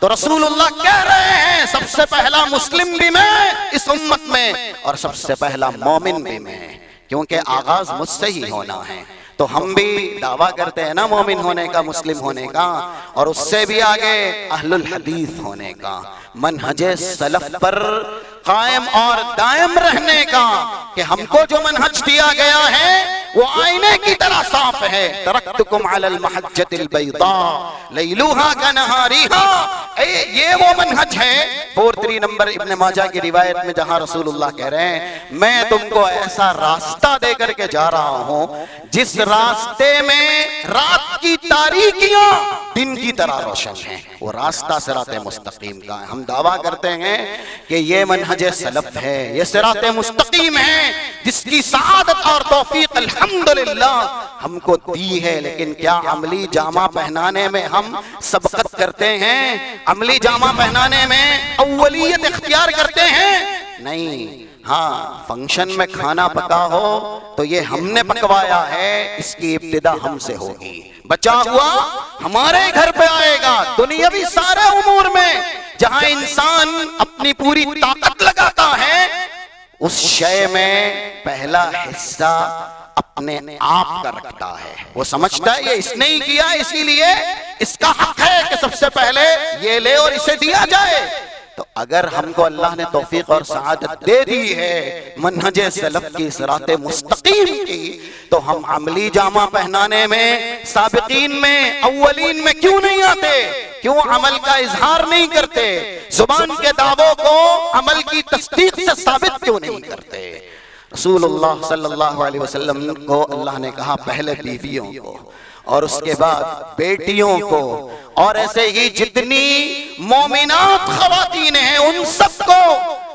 تو رسول اللہ کہہ رہے ہیں سب سے پہلا مسلم بھی میں اس امت میں، اور سب سے پہلا مومن بھی میں، کیونکہ آغاز مجھ سے ہی ہونا ہے۔ تو ہم بھی دعویٰ کرتے ہیں نا مومن ہونے کا، مسلم ہونے کا، اور اس سے بھی آگے اہل الحدیث ہونے کا، منہج سلف پر قائم اور دائم رہنے کا، کہ ہم کو جو منہج دیا گیا ہے وہ آئینے کی طرح صاف ہے، ترکتکم علی المحجۃ البیضاء لیلوہا کنہاریہا، یہ وہ منہج ہے۔ 43 نمبر ابن ماجہ کی روایت میں جہاں رسول اللہ کہہ رہے ہیں میں تم کو ایسا راستہ دے کر کے جا رہا ہوں جس راستے میں رات کی تاریکیاں دن کی طرح روشن ہیں، وہ راستہ صراط مستقیم کا ہے۔ ہم دعویٰ کرتے ہیں کہ یہ منہج سلف ہے، یہ صراط مستقیم ہے، جس کی سعادت اور توفیق الحمدللہ ہم کو دی ہے، لیکن کیا عملی جامہ پہنانے میں ہم سبقت کرتے ہیں؟ عملی جامہ پہنانے میں اولیت اختیار کرتے ہیں؟ نہیں۔ ہاں فنکشن میں کھانا پکا ہو تو یہ ہم نے پکوایا ہے، اس کی ابتدا ہم سے ہوگی، بچا ہوا ہمارے گھر پہ آئے گا۔ دنیاوی سارے امور میں جہاں انسان اپنی پوری طاقت لگاتا ہے، اس شے میں پہلا حصہ اپنے آپ کا رکھتا ہے، وہ سمجھتا ہے یہ اس نے ہی کیا، اسی لیے اس کا حق ہے کہ سب سے پہلے یہ لے اور اسے دیا جائے۔ تو اگر ہم کو اللہ نے توفیق اور سعادت دے دی ہے منہج سلف کی، صراط مستقیم کی، تو ہم عملی جامہ پہنانے میں سابقین میں اولین میں کیوں نہیں آتے؟ کیوں عمل کا اظہار نہیں کرتے؟ زبان کے دعووں کو عمل کی تصدیق سے ثابت کیوں نہیں کرتے؟ رسول اللہ صلی اللہ علیہ وسلم کو اللہ نے کہا پہلے بیویوں کو، اور اس کے بعد بیٹیوں کو، اور ایسے ہی جتنی مومنات خواتین ہیں ان سب کو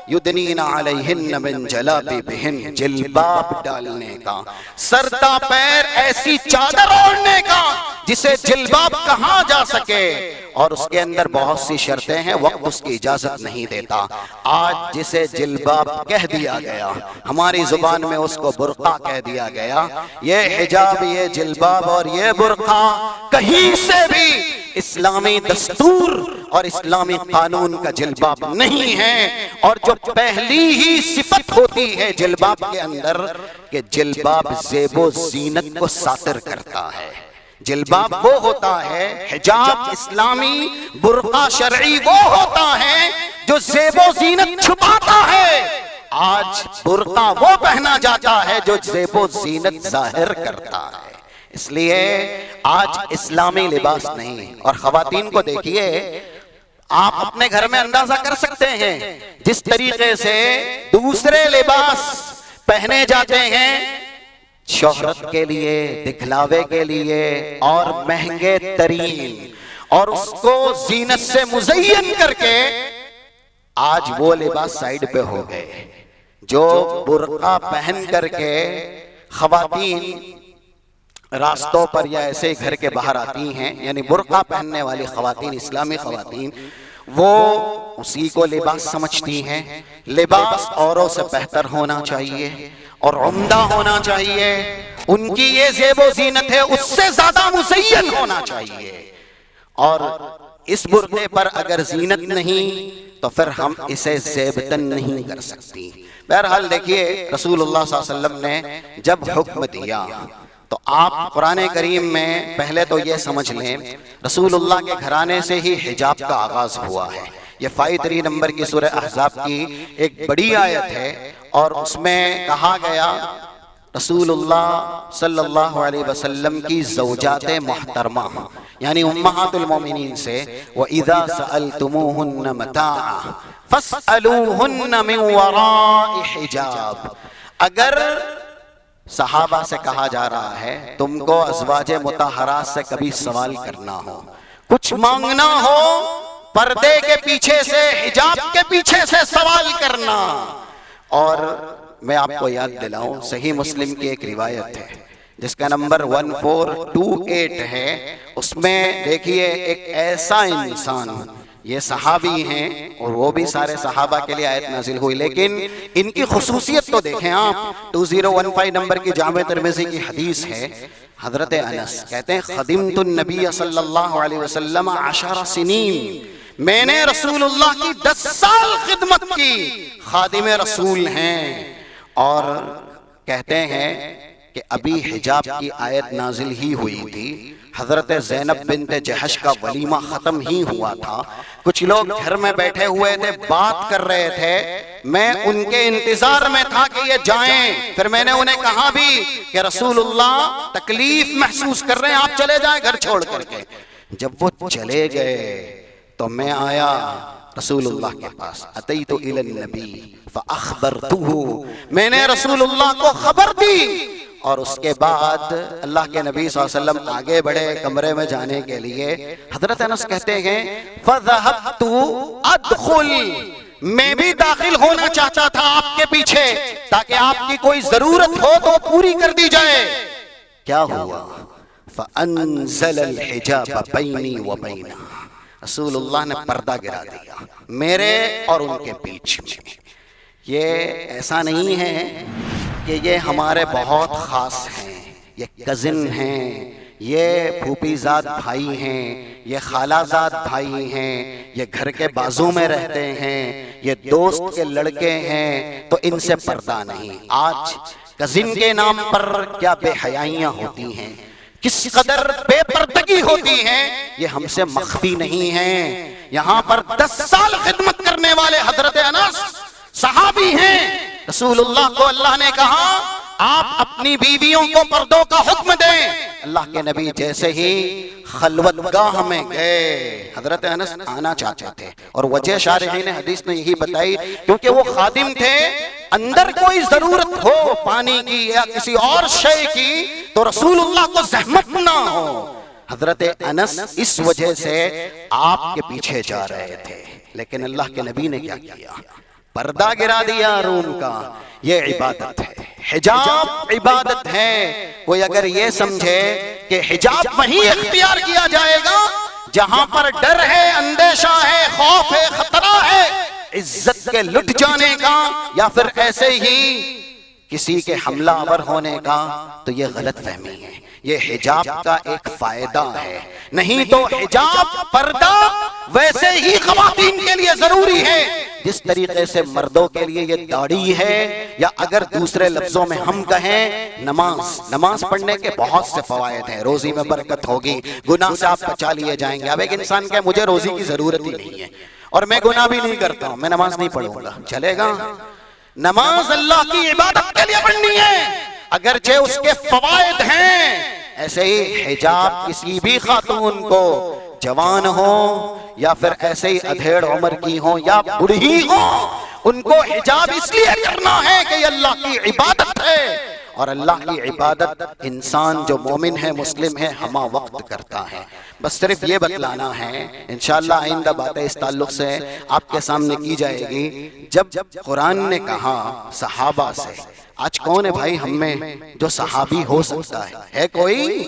یدنین علیہن من جلابیبہن، جلباب ڈالنے کا، سر تا پیر ایسی چادر اوڑھنے کا جسے جلباب کہا جا سکے، اور اس کے اندر بہت سی شرطیں ہیں، وقت اس کی اجازت نہیں دیتا۔ آج جسے جلباب کہہ دیا گیا، ہماری زبان میں اس کو برقع کہہ دیا گیا، یہ حجاب، یہ جلباب اور یہ برقع کہیں سے بھی اسلامی دستور اور اسلامی قانون کا جلباب نہیں ہے۔ اور جو پہلی ہی صفت ہوتی ہے جلباب کے اندر کہ جلباب زیب و زینت کو ساتر کرتا ہے، جلباب وہ ہوتا ہے، حجاب اسلامی برقع شرعی وہ ہوتا ہے جو زیب و زینت چھپاتا ہے۔ آج برقع وہ پہنا جاتا ہے جو زیب و زینت ظاہر کرتا ہے، اس لیے آج اسلامی لباس نہیں۔ اور خواتین کو دیکھیے، آپ اپنے گھر میں اندازہ کر سکتے ہیں جس طریقے سے دوسرے لباس پہنے جاتے ہیں شہرت کے لیے، دکھلاوے کے لیے، اور مہنگے ترین، اور اس کو زینت سے مزین کر کے، آج وہ لباس سائیڈ پہ ہو گئے۔ جو برقع پہن کر کے خواتین راستوں پر یا ایسے گھر کے باہر آتی ہیں، یعنی برقع پہننے والی خواتین، اسلامی خواتین، وہ اسی کو لباس سمجھتی ہیں۔ لباس اوروں سے بہتر ہونا چاہیے اور عمدہ ہونا چاہیے، ان کی یہ زیب و زینت ہے اس سے زیادہ مزین ہونا چاہیے، اور اس برقعے پر اگر زینت نہیں تو پھر ہم اسے زیبتن نہیں کر سکتی۔ بہرحال دیکھیے رسول اللہ صلی اللہ علیہ وسلم نے جب حکم دیا تو آپ قرآن کریم میں پہلے تو یہ سمجھ لیں رسول اللہ کے گھرانے سے ہی حجاب کا آغاز ہوا ہے۔ یہ 53 نمبر کی سورہ احزاب کی ایک بڑی آیت ہے، اور اس میں کہا گیا رسول اللہ صلی اللہ علیہ وسلم کی زوجات محترمہ یعنی امہات المومنین سے وَإِذَا سَأَلْتُمُوهُنَّ مَتَاعًا فَاسْأَلُوهُنَّ مِنْ وَرَاءِ حِجَابٍ، اگر صحابہ سے کہا جا رہا ہے تم کو ازواج مطہرات سے کبھی سوال کرنا ہو، کچھ مانگنا ہو، پردے کے پیچھے سے، حجاب کے پیچھے سے سوال کرنا۔ اور میں آپ کو یاد دلاؤں، صحیح مسلم کی ایک روایت ہے جس کا نمبر 1428 ہے، اس میں دیکھیے ایک ایسا انسان، یہ صحابی ہیں اور وہ بھی سارے صحابہ کے لیے آیت نازل ہوئی، لیکن ان کی خصوصیت تو دیکھیں آپ۔ 2015 نمبر کی جامع ترمذی کی حدیث ہے، حضرت انس کہتے ہیں خدمت النبی صلی اللہ علیہ وسلم 10 سنین، میں نے رسول اللہ کی 10 سال خدمت کی، خادم رسول ہیں۔ اور کہتے ہیں کہ ابھی حجاب کی آیت نازل ہی ہوئی تھی، حضرت زینب بنت جہش کا ولیمہ ختم ہی ہوا تھا، کچھ لوگ گھر میں بیٹھے ہوئے تھے، بات کر رہے تھے، میں ان کے انتظار میں تھا کہ یہ جائیں، پھر میں نے انہیں کہا بھی کہ رسول اللہ تکلیف محسوس کر رہے ہیں، آپ چلے جائیں گھر چھوڑ کر کے۔ جب وہ چلے گئے تو میں آیا رسول اللہ کے پاس، اتیت الی النبی فاخبرتہ، میں نے رسول اللہ کو خبر دی، اور اس کے بعد اللہ کے نبی صلی اللہ علیہ وسلم آگے بڑھے کمرے میں جانے کے لیے۔ حضرت انس کہتے ہیں فذهبت ادخل، میں بھی داخل ہونا چاہتا تھا آپ کے پیچھے تاکہ آپ کی کوئی ضرورت ہو تو پوری کر دی جائے۔ کیا ہوا؟ فانزل الحجاب بینی وبینہ، رسول اللہ نے پردہ گرا دیا میرے اور ان کے بیچ میں۔ یہ ایسا نہیں ہے کہ یہ ہمارے بہت خاص ہیں، یہ کزن ہیں، یہ پھوپھی زاد بھائی ہیں، یہ خالہ زاد بھائی ہیں، یہ گھر کے بازو میں رہتے ہیں، یہ دوست کے لڑکے ہیں، تو ان سے پردہ نہیں۔ آج کزن کے نام پر کیا بے حیائیاں ہوتی ہیں، کس قدر بے پردگی ہوتی ہے، یہ ہم سے مخفی نہیں ہے۔ یہاں پر 10 سال خدمت کرنے والے حضرت انس صحابی ہیں، رسول اللہ کو اللہ نے کہا آپ اپنی بیویوں کو پردوں کا حکم دیں۔ اللہ کے نبی جیسے ہی خلوت گاہ میں گئے، حضرت انس آنا چاہتے تھے، اور وجہ شارحین حدیث نے یہی بتائی کیونکہ وہ خادم تھے، اندر کوئی ضرورت ہو پانی کی یا کسی اور شے کی تو رسول اللہ کو زحمت نہ ہو۔ حضرت انس اس وجہ سے آپ کے پیچھے جا رہے تھے، لیکن اللہ کے نبی نے کیا کیا؟ پردہ گرا دیا روم کا۔ یہ عبادت ہے، حجاب عبادت ہے۔ کوئی اگر یہ سمجھے کہ حجاب وہیں اختیار کیا جائے گا جہاں پر ڈر ہے، اندیشہ ہے، خوف ہے، خطرہ ہے عزت کے لٹ جانے کا یا پھر ایسے ہی کسی کے حملہ آور ہونے کا، تو یہ غلط فہمی ہے۔ یہ حجاب کا ایک فائدہ ہے، نہیں تو حجاب پردہ ویسے ہی خواتین کے لیے ضروری ہے جس طریقے سے مردوں کے لیے یہ داڑھی ہے، یا اگر دوسرے لفظوں میں ہم کہیں نماز پڑھنے کے بہت سے فوائد ہیں، روزی میں برکت ہوگی، گناہ سے آپ بچا لیے جائیں گے۔ اب ایک انسان کہ مجھے روزی کی ضرورت ہی نہیں ہے اور میں گناہ بھی نہیں کرتا ہوں، میں نماز نہیں پڑھوں گا، چلے گا؟ نماز اللہ کی عبادت کے لیے پڑھنی ہے، اگرچہ اس کے فوائد ہیں۔ ایسے ہی حجاب کسی بھی خاتون کو، جوان ہو یا پھر ایسے ہی ادھیڑ عمر کی ہو یا بڑھی ہو، ان کو حجاب اس لیے کرنا ہے کہ یہ اللہ کی عبادت ہے، اور اللہ کی عبادت انسان جو مومن ہے، مسلم ہے، ہمہ وقت کرتا ہے۔ بس صرف یہ بتلانا ہے، انشاءاللہ آئندہ باتیں اس تعلق سے آپ کے سامنے کی جائے گی۔ جب قرآن نے کہا صحابہ سے، آج کون ہے بھائی ہم میں جو صحابی ہو سکتا ہے کوئی؟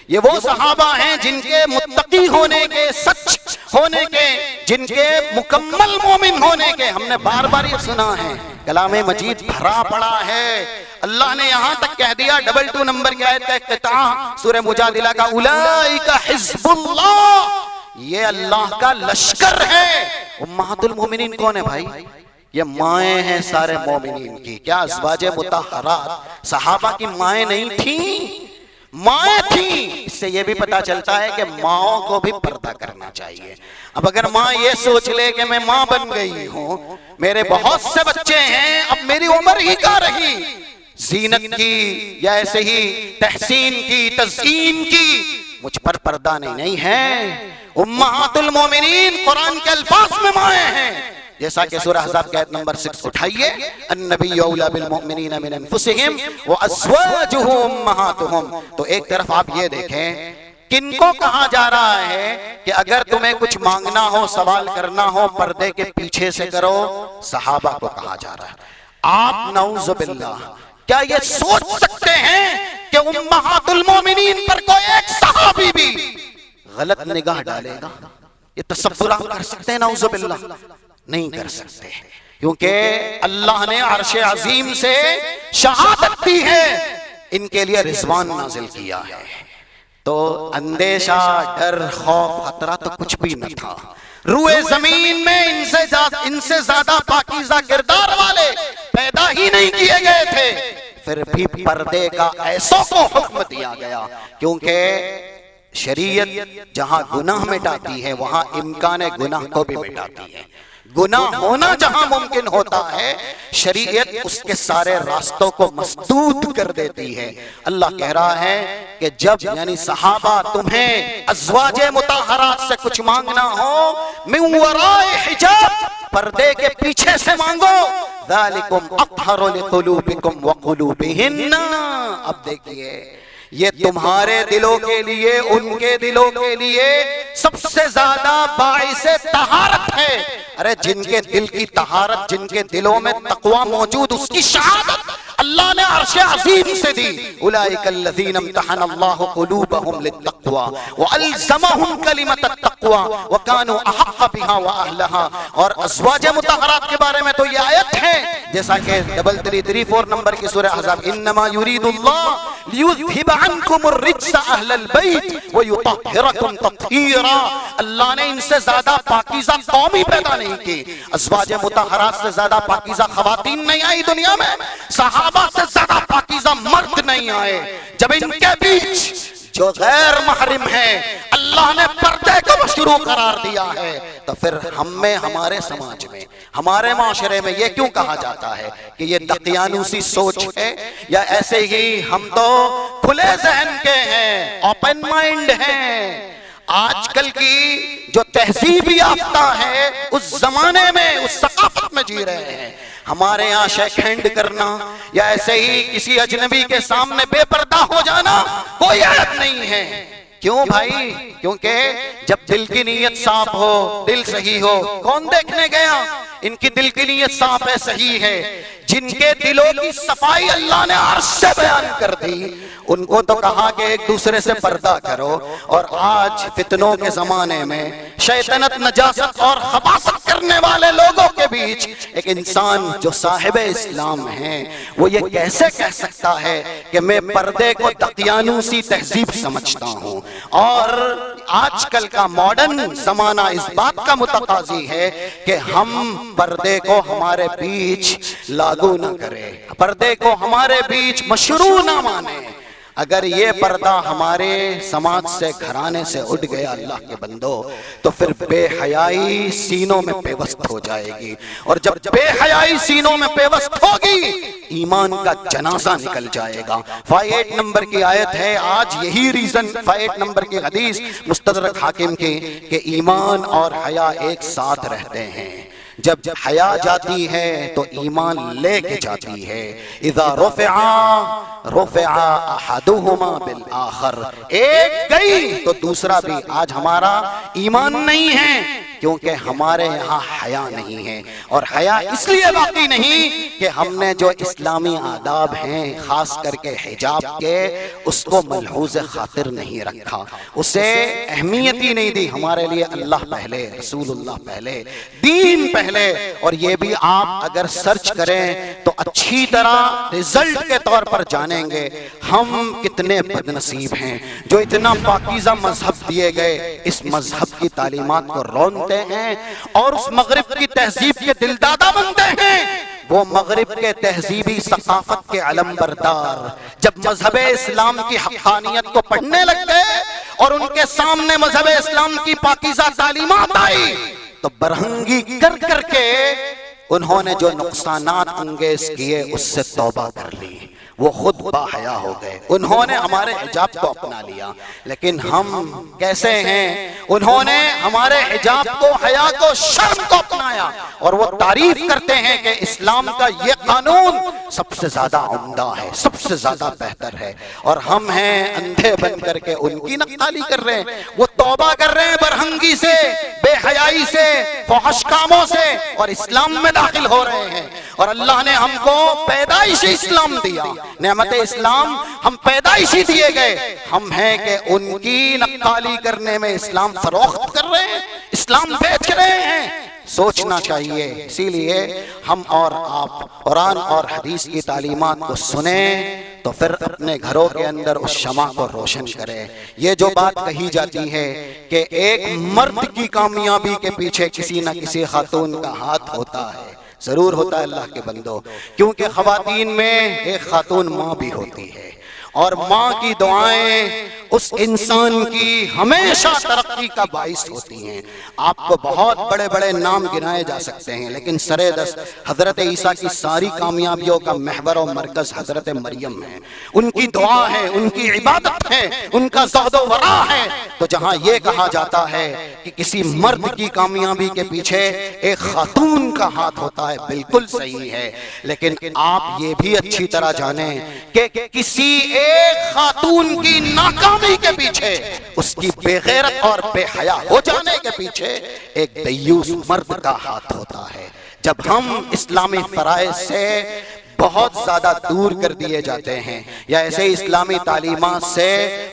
یہ وہ صحابہ ہیں جن کے متقی ہونے کے، سچ ہونے کے، جن کے مکمل مومن ہونے کے، ہم نے بار بار یہ سنا ہے، کلام مجید بھرا پڑا ہے۔ اللہ نے یہاں تک کہہ دیا 22 نمبر کی آیت کا افتتاح سورہ مجادلہ کا، اولئک حزب اللہ، یہ اللہ کا لشکر ہے۔ امہات المومنین کون ہے بھائی؟ یہ مائیں ہیں سارے مومنین کی۔ کیا ازواج مطہرات صحابہ کی مائیں نہیں تھیں؟ مائیں تھیں۔ اس سے یہ بھی پتا چلتا ہے کہ ماؤں کو بھی پردہ کرنا چاہیے۔ اب اگر ماں یہ سوچ لے کہ میں ماں بن گئی ہوں، میرے بہت سے بچے ہیں، اب میری عمر ہی کیا رہی زینت کی یا ایسے ہی تحسین کی، تزئین کی، مجھ پر پردہ نہیں ہے۔ امہات المومنین قرآن کے الفاظ میں مائیں ہیں، جیسا کہ سورہ احزاب کی آیت نمبر 6 اٹھائیے، النبی اولی بالمؤمنین من انفسہم وازواجہ امہاتہم. تو ایک طرف آپ یہ دیکھیں کن کو کہا جا رہا ہے کہ اگر تمہیں کچھ مانگنا ہو، سوال کرنا ہو، پردے کے پیچھے سے کرو. صحابہ کو کہا جا رہا ہے. آپ نعوذ باللہ کیا یہ سوچ سکتے ہیں کہ امہات المومنین پر کوئی ایک صحابی بھی غلط نگاہ ڈالے گا؟ یہ تصور آپ کر سکتے ہیں؟ نعوذ باللہ نہیں کر سکتے، کیونکہ اللہ نے عرش عظیم سے شہادت دی ہے، ان کے لیے رضوان نازل کیا ہے. تو اندیشہ، ڈر، خوف، خطرہ تو کچھ بھی نہ تھا. روئے زمین میں ان سے زیادہ پاکیزہ کردار والے پیدا ہی نہیں کیے گئے تھے. پھر بھی پردے کا ایسوں کو حکم دیا گیا، کیونکہ شریعت جہاں گناہ مٹاتی ہے وہاں امکان گناہ کو بھی مٹاتی ہے. گناہ ہونا جہاں ممکن ہوتا ہے شریعت اس کے سارے راستوں کو مسدود کر دیتی ہے. اللہ کہہ رہا ہے کہ جب یعنی صحابہ تمہیں ازواج مطہرات سے کچھ مانگنا ہو، من ورائے حجاب، پردے کے پیچھے سے مانگو، ذالکم اطہر لقلوبکم وقلوبہن. اب دیکھیے یہ تمہارے دلوں کے لیے، ان کے دلوں کے لیے سب سے زیادہ باعث طہارت ہے. ارے جن کے دل کی طہارت، جن کے دلوں میں تقوی موجود، اس کی شہادت اللہ نے عرش عظیم سے دی. اولئک الذین امتحن اللہ قلوبہم للتقوی والزمہم کلمۃ التقوی وکانوا احق بها واہلها. اور ازواج مطہرات کے بارے میں تو یہ آیت ہے جیسا کہ 3334 نمبر کی سورہ احزاب، انما یرید اللہ لیذھب عنکم الرجس اہل البیت ویطہرکم تطہیرا. اللہ نے ان سے زیادہ پاکیزہ قوم ہی پیدا نہیں کی، ازواج مطہرات سے زیادہ پاکیزہ خواتین نہیں آئی دنیا میں، صحابہ سے زیادہ پاکیزہ مرد نہیں آئے. جب ان کے بیچ جو غیر محرم ہے اللہ نے پردے کو مشروع قرار دیا ہے، تو پھر ہم میں، ہمارے سماج میں، ہمارے معاشرے میں یہ کیوں کہا جاتا ہے کہ یہ دقیانوسی سوچ ہے، یا ایسے ہی ہم تو کھلے ذہن کے ہیں، اوپن مائنڈ ہیں. آج کل کی جو تہذیب یافتہ ہے اس زمانے میں، اس ثقافت میں جی رہے ہیں. ہمارے ہاں شیک ہینڈ کرنا یا ایسے ہی کسی اجنبی کے سامنے بے پردہ ہو جانا کوئی عیب نہیں ہے. کیوں بھائی؟ کیونکہ جب دل کی نیت صاف ہو، دل صحیح ہو، کون دیکھنے گیا؟ ان کی دل کی نیت صاف ہے، صحیح ہے. جن کے دلوں کی صفائی اللہ نے عرش سے بیان کر دی، ان کو تو کہا کہ ایک دوسرے سے پردہ کرو. اور آج فتنوں کے زمانے میں شیطنت، نجاست اور خباثت کرنے والے لوگوں کے بیچ ایک انسان جو صاحب اسلام ہیں وہ یہ کیسے کہہ سکتا ہے کہ میں پردے کو دقیانوسی تہذیب سمجھتا ہوں؟ اور آج کل کا ماڈرن زمانہ اس بات کا متقاضی ہے کہ ہم پردے کو ہمارے بیچ لاگو نہ کرے، پردے کو ہمارے بیچ مشروع نہ مانے. اگر یہ پردہ ہمارے سماج سے، گھرانے سے اٹھ گیا اللہ کے بندو، تو پھر بے حیائی سینوں میں پیوست ہو جائے گی. اور جب بے حیائی سینوں میں پیوست ہوگی ایمان کا جنازہ نکل جائے گا. 58 نمبر کی آیت ہے، آج یہی ریزن، 58 نمبر کی حدیث مستدرک حاکم کی، کہ ایمان اور حیا ایک ساتھ رہتے ہیں. جب حیا جاتی ہے تو ایمان لے کے جاتی ہے. اذا رفع احدہما بالآخر، ایک گئی تو دوسرا بھی. آج ہمارا ایمان نہیں ہے کیونکہ ہمارے یہاں حیا نہیں ہے. اور حیا اس لیے باقی نہیں کہ ہم نے جو اسلامی آداب ہیں خاص کر کے حجاب کے، اس کو ملحوظ خاطر نہیں رکھا، اسے اہمیت ہی نہیں دی. ہمارے لیے اللہ پہلے، رسول اللہ پہلے، دین پہلے. اور یہ بھی آپ اگر سرچ کریں تو اچھی طرح رزلٹ کے طور پر جانیں گے ہم کتنے بد نصیب ہیں جو اتنا پاکیزہ مذہب دیے گئے اس مذہب کی تعلیمات کو رونتے ہیں اور اس مغرب کی تہذیب کے دلدادہ بنتے ہیں. وہ مغرب کے تہذیبی ثقافت کے علم بردار جب مذہب اسلام کی حقانیت کو پڑھنے لگ گئے اور ان کے سامنے مذہب اسلام کی پاکیزہ تعلیمات آئی تو برہنگی کر کر کے انہوں نے جو نقصانات انگیز کیے اس سے توبہ کر لی. وہ خود باحیا ہو گئے، انہوں نے ہمارے حجاب کو اپنا لیا۔ لیکن ہم کیسے ہیں؟ انہوں نے ہمارے حجاب کو، حیا کو، شرم کو اپنایا، اور وہ تعریف کرتے ہیں کہ اسلام کا یہ قانون سب سے زیادہ عمدہ ہے، سب سے زیادہ بہتر ہے، اور ہم ہیں اندھے بن کر کے ان کی نقالی کر رہے ہیں۔ وہ توبہ کر رہے ہیں برہنگی سے، بے حیائی سے، فحش کاموں سے، اور اسلام میں داخل ہو رہے ہیں۔ اور اللہ نے ہم کو پیدائشی اسلام دیا، نعمت اسلام ہم پیدائشی دیے گئے، ہم ہیں کہ ان کی نقالی کرنے میں اسلام فروخت کر رہے ہیں، اسلام بیچ رہے ہیں۔ سوچنا چاہیے۔ اسی لیے ہم اور آپ قرآن اور حدیث کی تعلیمات کو سنیں تو پھر اپنے گھروں کے اندر اس شمع کو روشن کریں۔ یہ جو بات کہی جاتی ہے کہ ایک مرد کی کامیابی کے پیچھے کسی نہ کسی خاتون کا ہاتھ ہوتا ہے، ضرور ہوتا ہے اللہ کے بندو، کیونکہ خواتین میں ایک خاتون ماں بھی ہوتی ہے، اور ماں کی دعائیں اس انسان کی ہمیشہ ترقی کا باعث ہوتی ہیں۔ آپ کو بہت بڑے بڑے نام گنائے جا سکتے ہیں، لیکن سرے دست حضرت عیسیٰ کی ساری کامیابیوں کا محور و مرکز حضرت مریم ہے۔ ان کی دعا ہے، ان کی عبادت ہے، ان کا زہد و ورع ہے۔ تو جہاں یہ کہا جاتا ہے کہ کسی مرد کی کامیابی کے پیچھے ایک خاتون کا ہاتھ ہوتا ہے، بالکل صحیح ہے، لیکن آپ یہ بھی اچھی طرح جانیں کہ کسی ایک خاتون کی ناکامی کے پیچھے، اس کی بے غیرت اور بے حیا ہو جانے کے پیچھے ایک دیوس مرد کا ہاتھ ہوتا ہے۔ جب ہم اسلامی فرائض سے بہت زیادہ دور کر دیے جاتے ہیں، یا ایسے اسلامی تعلیمات سے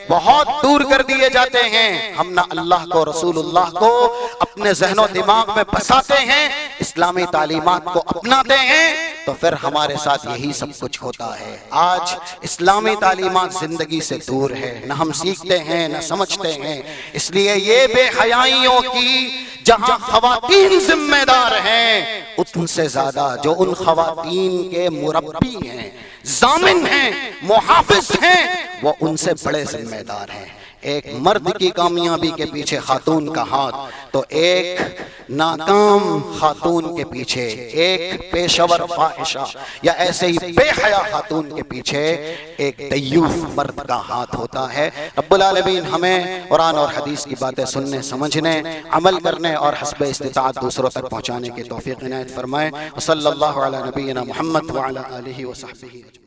بہت دور کر دیے جاتے ہیں، ہم نہ اللہ کو، رسول اللہ کو اپنے ذہن و دماغ میں بساتے ہیں، اسلامی تعلیمات کو اپناتے ہیں، تو پھر ہمارے ساتھ یہی سب کچھ ہوتا ہے۔ آج اسلامی تعلیمات زندگی سے دور ہے، نہ ہم سیکھتے ہیں نہ سمجھتے ہیں۔ اس لیے یہ بے حیائیوں کی جہاں خواتین ذمہ دار ہیں، ان سے زیادہ جو ان خواتین کے مربی ہیں، ضامن ہیں، محافظ ہیں، وہ ان سے بڑے ذمہ دار ہیں۔ ایک مرد کی کامیابی کے پیچھے خاتون کا ہاتھ، تو ایک ناکام خاتون کے پیچھے، ایک پیشور فاحشہ یا ایسے ہی بے حیا خاتون کے پیچھے ایک دیوس مرد کا ہاتھ ہوتا ہے۔ رب العالمین ہمیں قرآن اور حدیث کی باتیں سننے، سمجھنے، عمل کرنے اور حسب استطاعت دوسروں تک پہنچانے کی توفیق عنایت فرمائے۔ صلی اللہ علی نبینا محمد وعلی آلہ وصحبہ۔